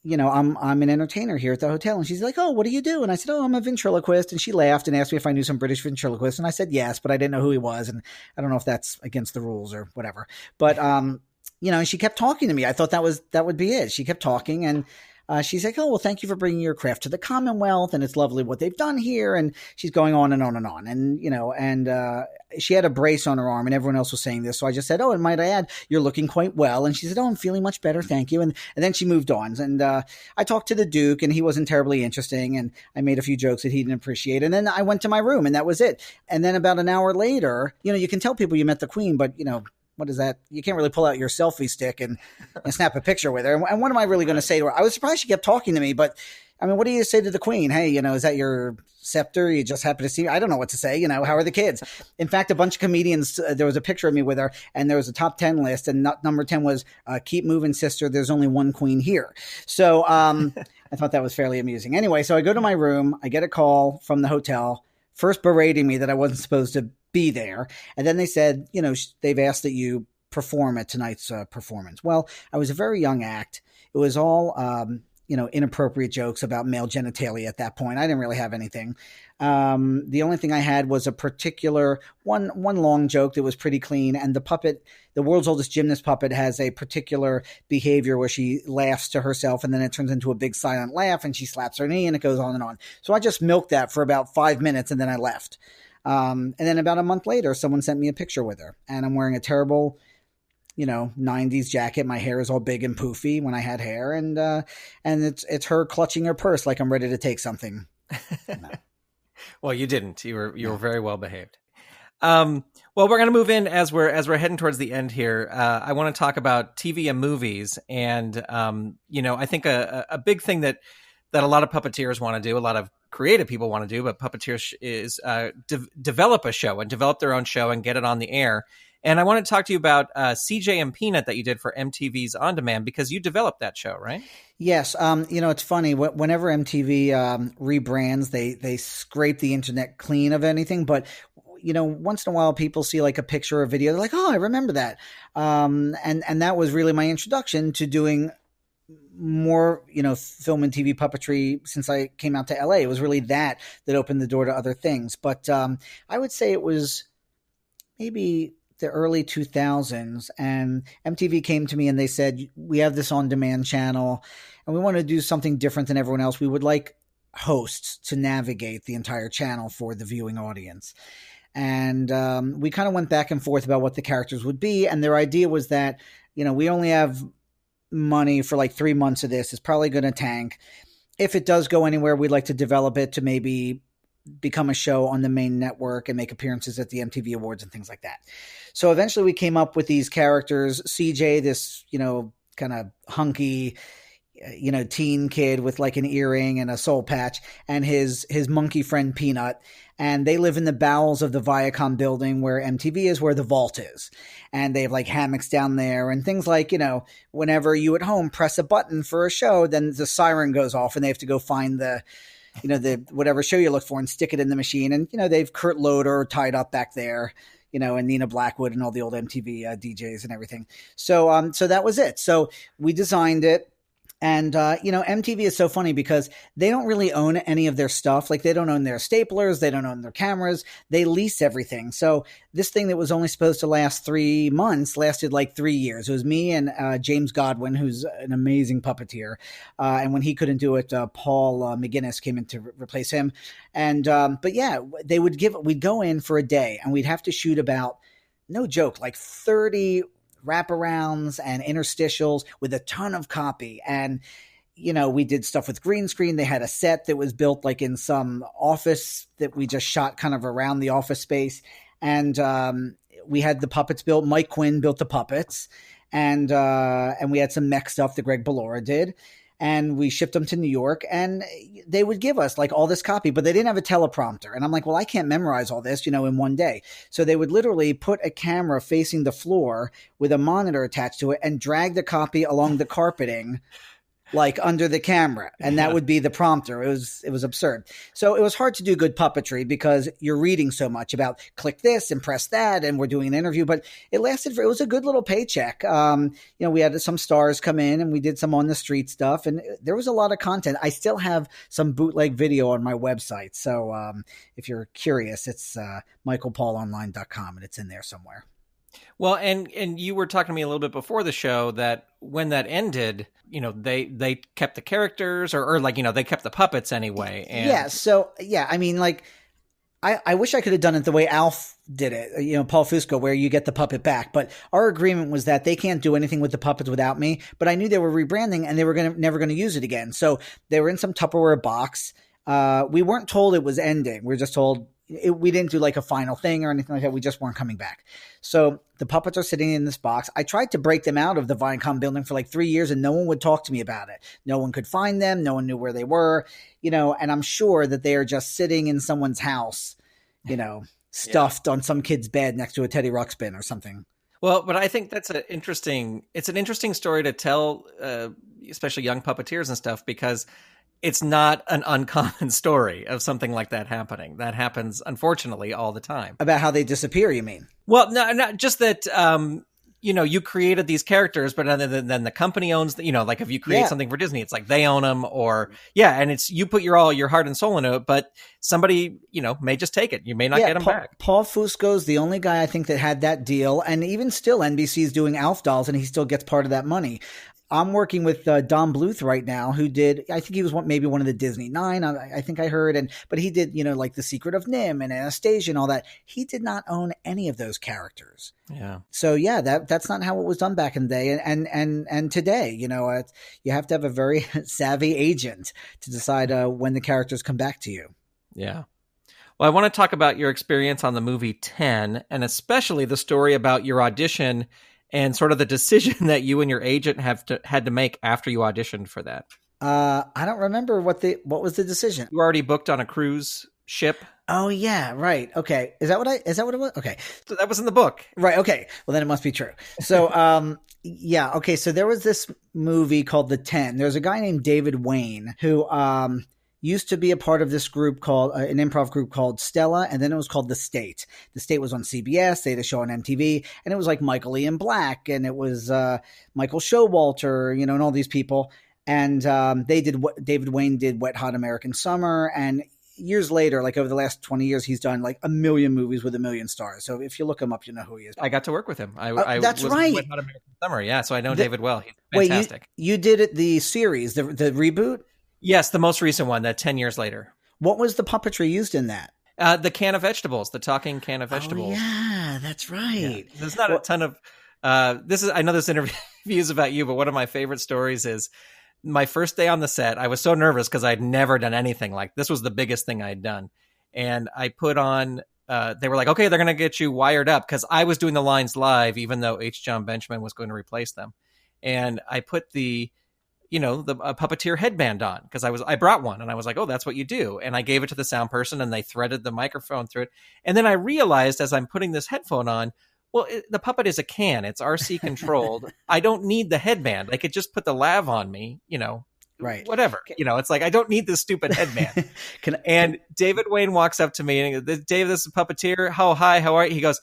you know, I'm an entertainer here at the hotel. And she's like, oh, what do you do? And I said, oh, I'm a ventriloquist. And she laughed and asked me if I knew some British ventriloquist. And I said, yes, but I didn't know who he was. And I don't know if that's against the rules or whatever. But, you know, and she kept talking to me. I thought that would be it. She kept talking, and she's like, oh, well, thank you for bringing your craft to the Commonwealth, and it's lovely what they've done here. And she's going on and on and on. And, you know, and she had a brace on her arm, and everyone else was saying this. So I just said, oh, and might I add, you're looking quite well. And she said, oh, I'm feeling much better. Thank you. And then she moved on. And I talked to the Duke, and he wasn't terribly interesting. And I made a few jokes that he didn't appreciate. And then I went to my room, and that was it. And then about an hour later, you know, you can tell people you met the Queen, but, you know, what is that? You can't really pull out your selfie stick and snap a picture with her. And what am I really going to say to her? I was surprised she kept talking to me, but I mean, what do you say to the queen? Hey, is that your scepter? You just happen to see, I don't know what to say. How are the kids? In fact, a bunch of comedians, there was a picture of me with her and there was a top 10 list and number 10 was, keep moving, sister. There's only one queen here. So, I thought that was fairly amusing. Anyway, so I go to my room, I get a call from the hotel, first berating me that I wasn't supposed to be there. And then they said, they've asked that you perform at tonight's performance. Well, I was a very young act. It was all, inappropriate jokes about male genitalia at that point. I didn't really have anything. The only thing I had was a particular one long joke that was pretty clean. And the puppet, the world's oldest gymnast puppet, has a particular behavior where she laughs to herself and then it turns into a big silent laugh and she slaps her knee and it goes on and on. So I just milked that for about 5 minutes and then I left. And then about a month later, someone sent me a picture with her and I'm wearing a terrible 90s jacket. My hair is all big and poofy when I had hair. And it's her clutching her purse like I'm ready to take something. No. Well, you didn't. You were very well behaved. Well, we're going to move in as we're heading towards the end here. I want to talk about TV and movies. And, I think a big thing that a lot of puppeteers want to do, a lot of creative people want to do, but puppeteers is develop a show and develop their own show and get it on the air. And I want to talk to you about CJ and Peanut that you did for MTV's On Demand, because you developed that show, right? Yes. It's funny. Whenever MTV rebrands, they scrape the internet clean of anything. But, once in a while people see like a picture or a video. They're like, oh, I remember that. And that was really my introduction to doing more, film and TV puppetry since I came out to LA. It was really that opened the door to other things. But I would say it was maybe the early 2000s, and MTV came to me and they said, we have this on-demand channel and we want to do something different than everyone else. We would like hosts to navigate the entire channel for the viewing audience. And we kind of went back and forth about what the characters would be. And their idea was that, we only have money for like 3 months of this. It's probably going to tank. If it does go anywhere, we'd like to develop it to maybe become a show on the main network and make appearances at the MTV Awards and things like that. So eventually we came up with these characters. CJ, this, kind of hunky, teen kid with like an earring and a soul patch, and his monkey friend Peanut. And they live in the bowels of the Viacom building where MTV is, where the vault is. And they have like hammocks down there and things like, whenever you at home press a button for a show, then the siren goes off and they have to go find the whatever show you look for and stick it in the machine. And, they've Kurt Loder tied up back there, and Nina Blackwood and all the old MTV DJs and everything. So that was it. So we designed it. And, MTV is so funny because they don't really own any of their stuff. Like they don't own their staplers. They don't own their cameras. They lease everything. So this thing that was only supposed to last 3 months lasted like 3 years. It was me and James Godwin, who's an amazing puppeteer. And when he couldn't do it, Paul McGinnis came in to replace him. And, but yeah, we'd go in for a day and we'd have to shoot about, no joke, like 30 wraparounds and interstitials with a ton of copy. And, we did stuff with green screen. They had a set that was built like in some office that we just shot kind of around the office space. And we had the puppets built. Mike Quinn built the puppets. And we had some mech stuff that Greg Ballora did. And we shipped them to New York, and they would give us like all this copy, but they didn't have a teleprompter. And I'm like, well, I can't memorize all this, in one day. So they would literally put a camera facing the floor with a monitor attached to it and drag the copy along the carpeting like under the camera. And that would be the prompter. It was absurd. So it was hard to do good puppetry because you're reading so much about click this and press that. And we're doing an interview, but it was a good little paycheck. We had some stars come in and we did some on the street stuff, and there was a lot of content. I still have some bootleg video on my website. So if you're curious, it's michaelpaulonline.com and it's in there somewhere. Well, and you were talking to me a little bit before the show that when that ended, they kept the characters or like, they kept the puppets anyway. And yeah. So, yeah, I mean, like, I wish I could have done it the way Alf did it, Paul Fusco, where you get the puppet back. But our agreement was that they can't do anything with the puppets without me. But I knew they were rebranding and they were never going to use it again. So they were in some Tupperware box. We weren't told it was ending. We were just told we didn't do like a final thing or anything like that. We just weren't coming back. So the puppets are sitting in this box. I tried to break them out of the Viacom building for like 3 years and no one would talk to me about it. No one could find them. No one knew where they were, and I'm sure that they are just sitting in someone's house, stuffed on some kid's bed next to a Teddy Ruxpin or something. Well, but I think it's an interesting story to tell, especially young puppeteers and stuff, because it's not an uncommon story of something like that happening. That happens, unfortunately, all the time. About how they disappear, you mean? Well, no, not just that, you created these characters, but then the company owns, like if you create something for Disney, it's like they own them and it's, you put your heart and soul into it, but somebody, may just take it. You may not get them back. Paul Fusco's the only guy I think that had that deal. And even still, NBC's doing Alf dolls and he still gets part of that money. I'm working with Don Bluth right now, who did, I think he was maybe one of the Disney 9, I think I heard, but he did, like The Secret of Nim and Anastasia and all that. He did not own any of those characters. Yeah. So yeah, that's not how it was done back in the day. And today, you have to have a very savvy agent to decide when the characters come back to you. Yeah. Well, I want to talk about your experience on the movie 10, and especially the story about your audition and sort of the decision that you and your agent had to make after you auditioned for that. I don't remember what was the decision. You were already booked on a cruise ship. Oh yeah, right. Okay. Is that what it was? Okay. So that was in the book. Right. Okay. Well, then it must be true. So, yeah. Okay. So there was this movie called The 10. There's a guy named David Wayne who, used to be a part of this group called an improv group called Stella, and then it was called The State. The State was on CBS. They had a show on MTV, and it was like Michael Ian Black, and it was Michael Showalter, and all these people. And David Wayne did Wet Hot American Summer, and years later, like over the last 20 years, he's done like 1 million movies with 1 million stars. So if you look him up, you know who he is. I got to work with him. That's was right. Wet Hot American Summer. Yeah, so I know David well. He's fantastic. Wait, you did it the series, the reboot? Yes, the most recent one, that 10 years later. What was the puppetry used in that? The can of vegetables, the talking can of vegetables. Oh, yeah, that's right. Yeah. There's not a ton of I know this interview is about you, but one of my favorite stories is my first day on the set. I was so nervous because I'd never done anything like this. Was the biggest thing I'd done. And I put on they were like, okay, they're going to get you wired up, because I was doing the lines live, even though H. John Benjamin was going to replace them. And I put the puppeteer headband on, because I brought one and I was like, oh, that's what you do. And I gave it to the sound person and they threaded the microphone through it. And then I realized as I'm putting this headphone on, well, the puppet is a can. It's RC controlled. I don't need the headband. I could just put the lav on me, right. Whatever. It's like, I don't need this stupid headband. David Wayne walks up to me and he goes, Dave, this is a puppeteer. Hi, how are you? He goes,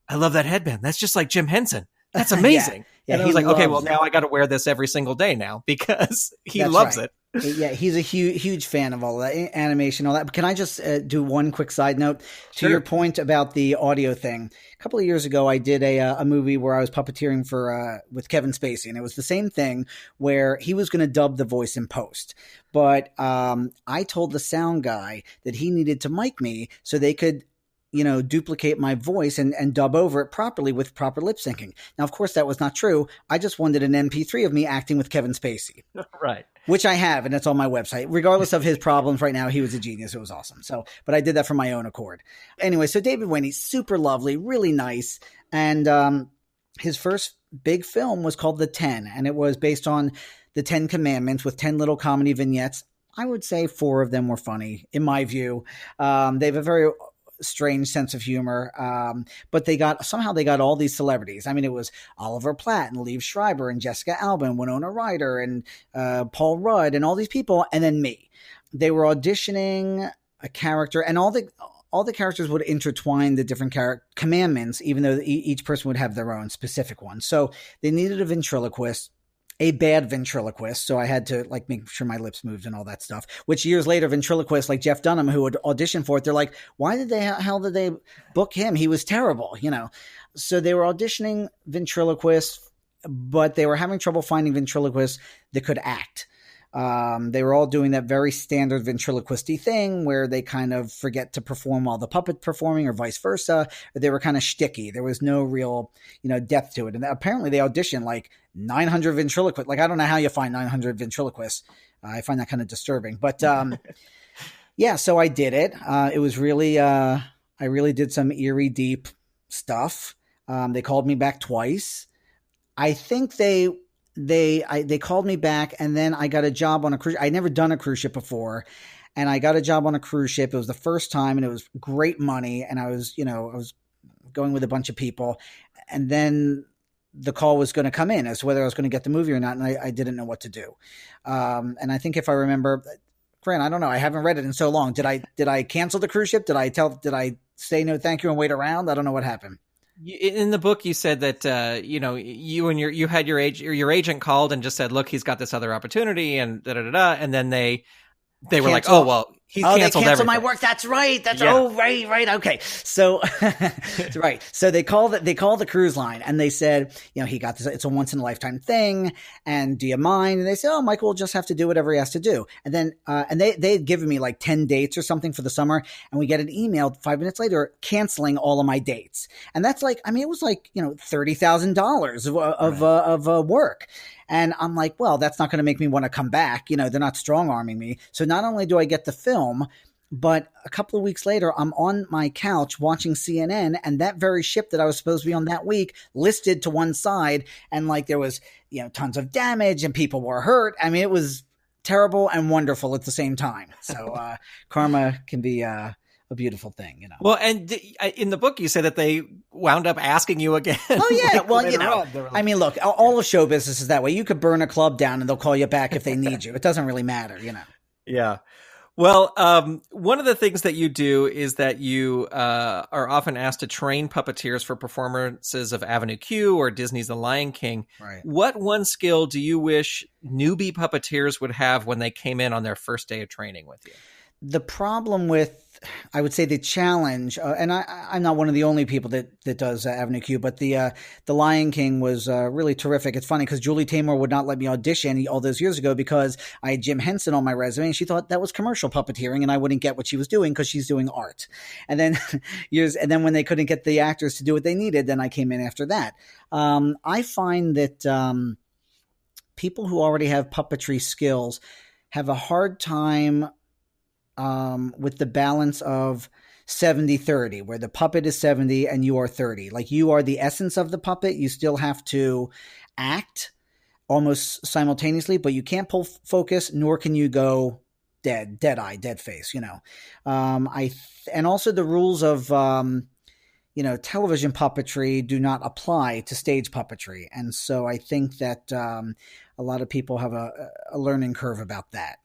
I love that headband. That's just like Jim Henson. That's amazing. Yeah, and I was like, okay, well, now I got to wear this every single day now, because he loves it. Yeah, he's a huge fan of all that animation, all that. But can I just do one quick side note to your point about the audio thing? A couple of years ago, I did a movie where I was puppeteering with Kevin Spacey, and it was the same thing where he was going to dub the voice in post. But I told the sound guy that he needed to mic me so they could duplicate my voice and dub over it properly with proper lip syncing. Now, of course, that was not true. I just wanted an MP3 of me acting with Kevin Spacey. Right. Which I have, and it's on my website. Regardless of his problems right now, he was a genius. It was awesome. So, but I did that for my own accord. Anyway, so David Wayne, he's super lovely, really nice. And his first big film was called The 10, and it was based on the 10 Commandments with 10 little comedy vignettes. I would say 4 of them were funny, in my view. They have a very strange sense of humor, but they got all these celebrities. I mean, it was Oliver Platt and Liev Schreiber and Jessica Alba and Winona Ryder and Paul Rudd and all these people, and then me. They were auditioning a character, and all the characters would intertwine the different commandments, even though each person would have their own specific one. So they needed a ventriloquist, a bad ventriloquist, so I had to make sure my lips moved and all that stuff. Which years later, ventriloquists like Jeff Dunham, who would audition for it, they're like, "Why did hell did they book him? He was terrible," So they were auditioning ventriloquists, but they were having trouble finding ventriloquists that could act. They were all doing that very standard ventriloquisty thing where they kind of forget to perform while the puppet's performing, or vice versa. They were kind of shticky. There was no real, depth to it. And apparently they auditioned 900 ventriloquists. I don't know how you find 900 ventriloquists. I find that kind of disturbing. But Yeah, so I did it. It was really, I really did some eerie, deep stuff. They called me back twice. I think they called me back, and then I got a job on a cruise. I'd never done a cruise ship before, and I got a job on a cruise ship. It was the first time, and it was great money. And I was going with a bunch of people, and then the call was going to come in as to whether I was going to get the movie or not, and I didn't know what to do. And I think if I remember, Grant, I don't know, I haven't read it in so long. Did I cancel the cruise ship? Did I say no thank you and wait around? I don't know what happened. In the book, you said that you had your agent called and just said, "Look, he's got this other opportunity," and and then they were like, "Oh well, he's canceled everything." My work. That's right. Right. Okay. So right. So they called the cruise line and they said, he got this. It's a once in a lifetime thing. And do you mind? And they said, "Oh, Michael will just have to do whatever he has to do." And then they had given me like 10 dates or something for the summer, and we get an email 5 minutes later canceling all of my dates. And that's like, it was like $30,000 of work. And I'm like, well, that's not going to make me want to come back. They're not strong arming me. So not only do I get the film, but a couple of weeks later, I'm on my couch watching CNN, and that very ship that I was supposed to be on that week listed to one side, and like there was, tons of damage and people were hurt. It was terrible and wonderful at the same time. So karma can be a beautiful thing, Well, and in the book, you say that they wound up asking you again. Oh yeah, well, look, all of show business is that way. You could burn a club down and they'll call you back if they need you. It doesn't really matter, Yeah. Well, one of the things that you do is that you are often asked to train puppeteers for performances of Avenue Q or Disney's The Lion King. Right. What one skill do you wish newbie puppeteers would have when they came in on their first day of training with you? The problem with, I would say, the challenge, and I'm not one of the only people that does Avenue Q, but the Lion King was really terrific. It's funny because Julie Taymor would not let me audition all those years ago because I had Jim Henson on my resume, and she thought that was commercial puppeteering, and I wouldn't get what she was doing because she's doing art. And then when they couldn't get the actors to do what they needed, then I came in after that. I find that people who already have puppetry skills have a hard time with the balance of 70-30, where the puppet is 70 and you are 30. Like, you are the essence of the puppet. You still have to act almost simultaneously, but you can't pull focus, nor can you go dead eye, dead face, and also the rules of, television puppetry do not apply to stage puppetry. And so I think that a lot of people have a learning curve about that.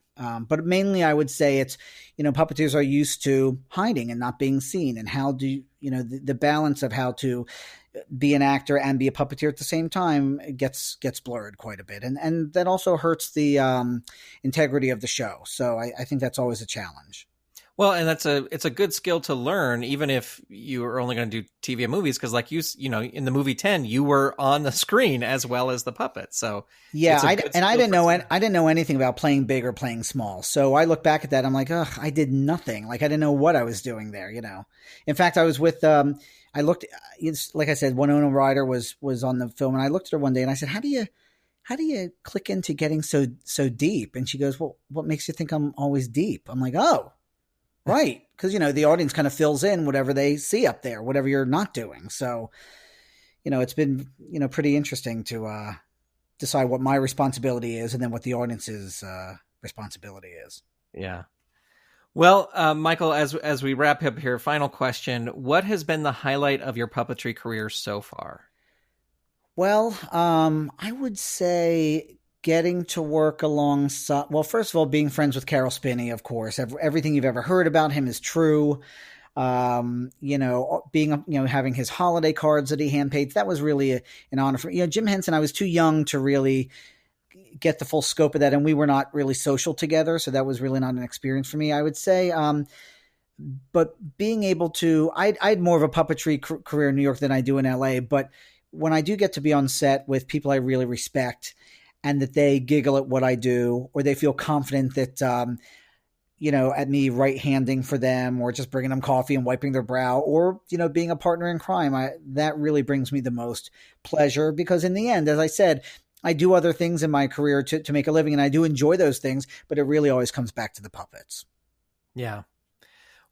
But mainly I would say it's, puppeteers are used to hiding and not being seen, and how do the balance of how to be an actor and be a puppeteer at the same time gets blurred quite a bit. And that also hurts the integrity of the show. So I think that's always a challenge. Well, and it's a good skill to learn, even if you are only going to do TV and movies, because like in the movie 10, you were on the screen as well as the puppet. So yeah, I didn't know anything about playing big or playing small. So I look back at that, I'm like, ugh, I did nothing. Like, I didn't know what I was doing there. In fact, I was with I looked. Like I said, Winona Ryder was on the film, and I looked at her one day and I said, How do you click into getting so deep? And she goes, Well, what makes you think I'm always deep? I'm like, oh. Right. Because, the audience kind of fills in whatever they see up there, whatever you're not doing. So, it's been, pretty interesting to decide what my responsibility is and then what the audience's responsibility is. Yeah. Well, Michael, as we wrap up here, final question. What has been the highlight of your puppetry career so far? Well, I would say getting to work alongside, well, first of all, being friends with Carol Spinney, of course. Everything you've ever heard about him is true. Having his holiday cards that he hand paints, that was really an honor for me. Jim Henson, I was too young to really get the full scope of that, and we were not really social together, so that was really not an experience for me, I would say. But being able to, I had more of a puppetry career in New York than I do in LA, but when I do get to be on set with people I really respect, and that they giggle at what I do, or they feel confident that, at me right-handing for them, or just bringing them coffee and wiping their brow, or, being a partner in crime, that really brings me the most pleasure, because in the end, as I said, I do other things in my career to make a living, and I do enjoy those things, but it really always comes back to the puppets. Yeah.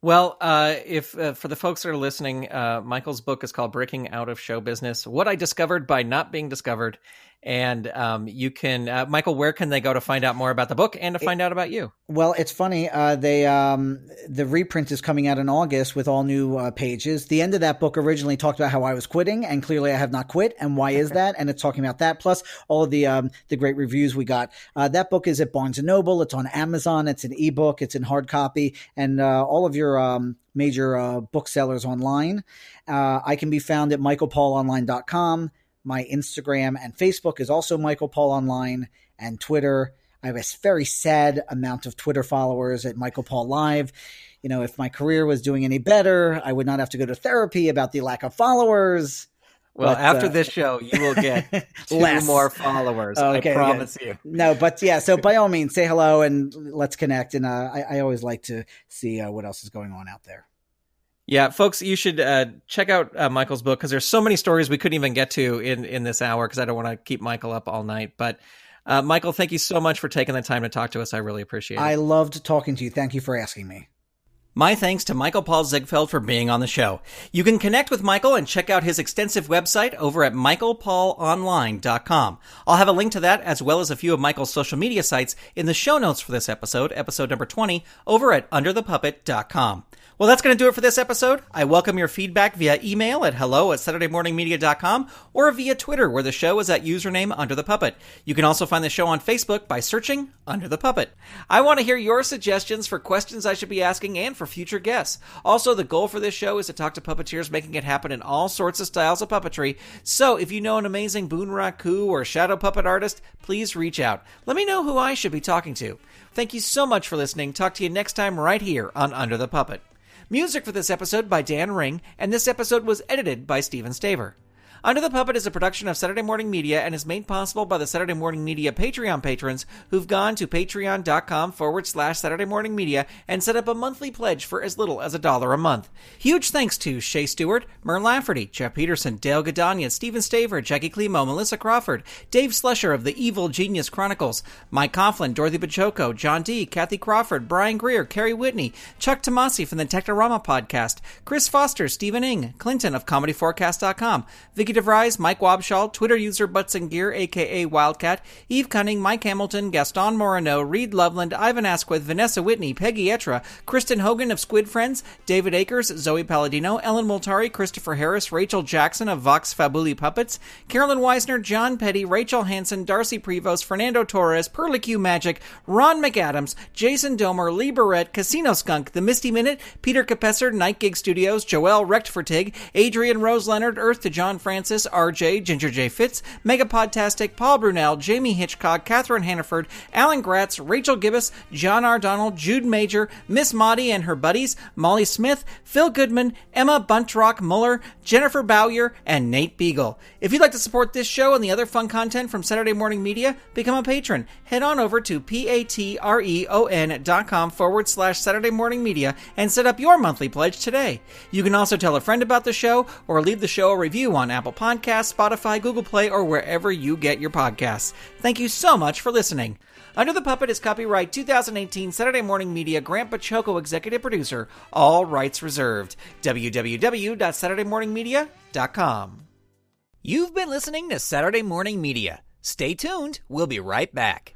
Well, if for the folks that are listening, Michael's book is called Breaking Out of Show Business: What I Discovered by Not Being Discovered. And you can, Michael, where can they go to find out more about the book and to find out about you? Well, it's funny. The reprint is coming out in August with all new pages. The end of that book originally talked about how I was quitting, and clearly I have not quit. And why is that? And it's talking about that, plus all of the great reviews we got. That book is at Barnes & Noble. It's on Amazon. It's an ebook. It's in hard copy. And all of your major booksellers online. I can be found at michaelpaulonline.com. My Instagram and Facebook is also Michael Paul Online, and Twitter. I have a very sad amount of Twitter followers at Michael Paul Live. You know, if my career was doing any better, I would not have to go to therapy about the lack of followers. Well, but, after this show, you will get 2 more followers. Okay, I promise you. No, but yeah, so by all means, say hello and let's connect. And I always like to see what else is going on out there. Yeah, folks, you should check out Michael's book, because there's so many stories we couldn't even get to in this hour, because I don't want to keep Michael up all night. But Michael, thank you so much for taking the time to talk to us. I really appreciate it. I loved talking to you. Thank you for asking me. My thanks to Michael Paul Ziegfeld for being on the show. You can connect with Michael and check out his extensive website over at michaelpaulonline.com. I'll have a link to that, as well as a few of Michael's social media sites, in the show notes for this episode number 20, over at underthepuppet.com. Well, that's going to do it for this episode. I welcome your feedback via email at hello@SaturdayMorningMedia.com or via Twitter, where the show is at username Under the Puppet. You can also find the show on Facebook by searching Under the Puppet. I want to hear your suggestions for questions I should be asking and for future guests. Also, the goal for this show is to talk to puppeteers making it happen in all sorts of styles of puppetry. So if you know an amazing Boon Raku or shadow puppet artist, please reach out. Let me know who I should be talking to. Thank you so much for listening. Talk to you next time right here on Under the Puppet. Music for this episode by Dan Ring, and this episode was edited by Steven Staver. Under the Puppet is a production of Saturday Morning Media and is made possible by the Saturday Morning Media Patreon patrons who've gone to patreon.com/Saturday Morning Media and set up a monthly pledge for as little as $1 a month. Huge thanks to Shay Stewart, Myrn Lafferty, Jeff Peterson, Dale Gadania, Steven Staver, Jackie Klimo, Melissa Crawford, Dave Slusher of the Evil Genius Chronicles, Mike Coughlin, Dorothy Pachoco, John D., Kathy Crawford, Brian Greer, Carrie Whitney, Chuck Tomasi from the Technorama podcast, Chris Foster, Stephen Ing, Clinton of ComedyForecast.com, Vicky DeVries, Mike Wabshall, Twitter user Butts and Gear, a.k.a. Wildcat, Eve Cunning, Mike Hamilton, Gaston Moreno, Reed Loveland, Ivan Asquith, Vanessa Whitney, Peggy Etra, Kristen Hogan of Squid Friends, David Akers, Zoe Palladino, Ellen Multari, Christopher Harris, Rachel Jackson of Vox Fabuli Puppets, Carolyn Weisner, John Petty, Rachel Hansen, Darcy Prevost, Fernando Torres, Perlicue Magic, Ron McAdams, Jason Domer, Lee Barrett, Casino Skunk, The Misty Minute, Peter Capesser, Night Gig Studios, Joelle Rechtfertig, Adrian Rose Leonard, Earth to John Francis, RJ, Ginger J. Fitz, Megapodtastic, Paul Brunel, Jamie Hitchcock, Catherine Hannaford, Alan Gratz, Rachel Gibbous, John R. Donald, Jude Major, Miss Maudie and her buddies, Molly Smith, Phil Goodman, Emma Buntrock Muller, Jennifer Bowyer, and Nate Beagle. If you'd like to support this show and the other fun content from Saturday Morning Media, become a patron. Head on over to patreon.com/Saturday Morning Media and set up your monthly pledge today. You can also tell a friend about the show or leave the show a review on Apple Podcasts, Spotify, Google Play, or wherever you get your podcasts. Thank you so much for listening. Under the Puppet is copyright 2018 Saturday Morning Media, Grant Pachoco executive producer, all rights reserved. www.SaturdayMorningMedia.com. You've been listening to Saturday Morning Media. Stay tuned. We'll be right back.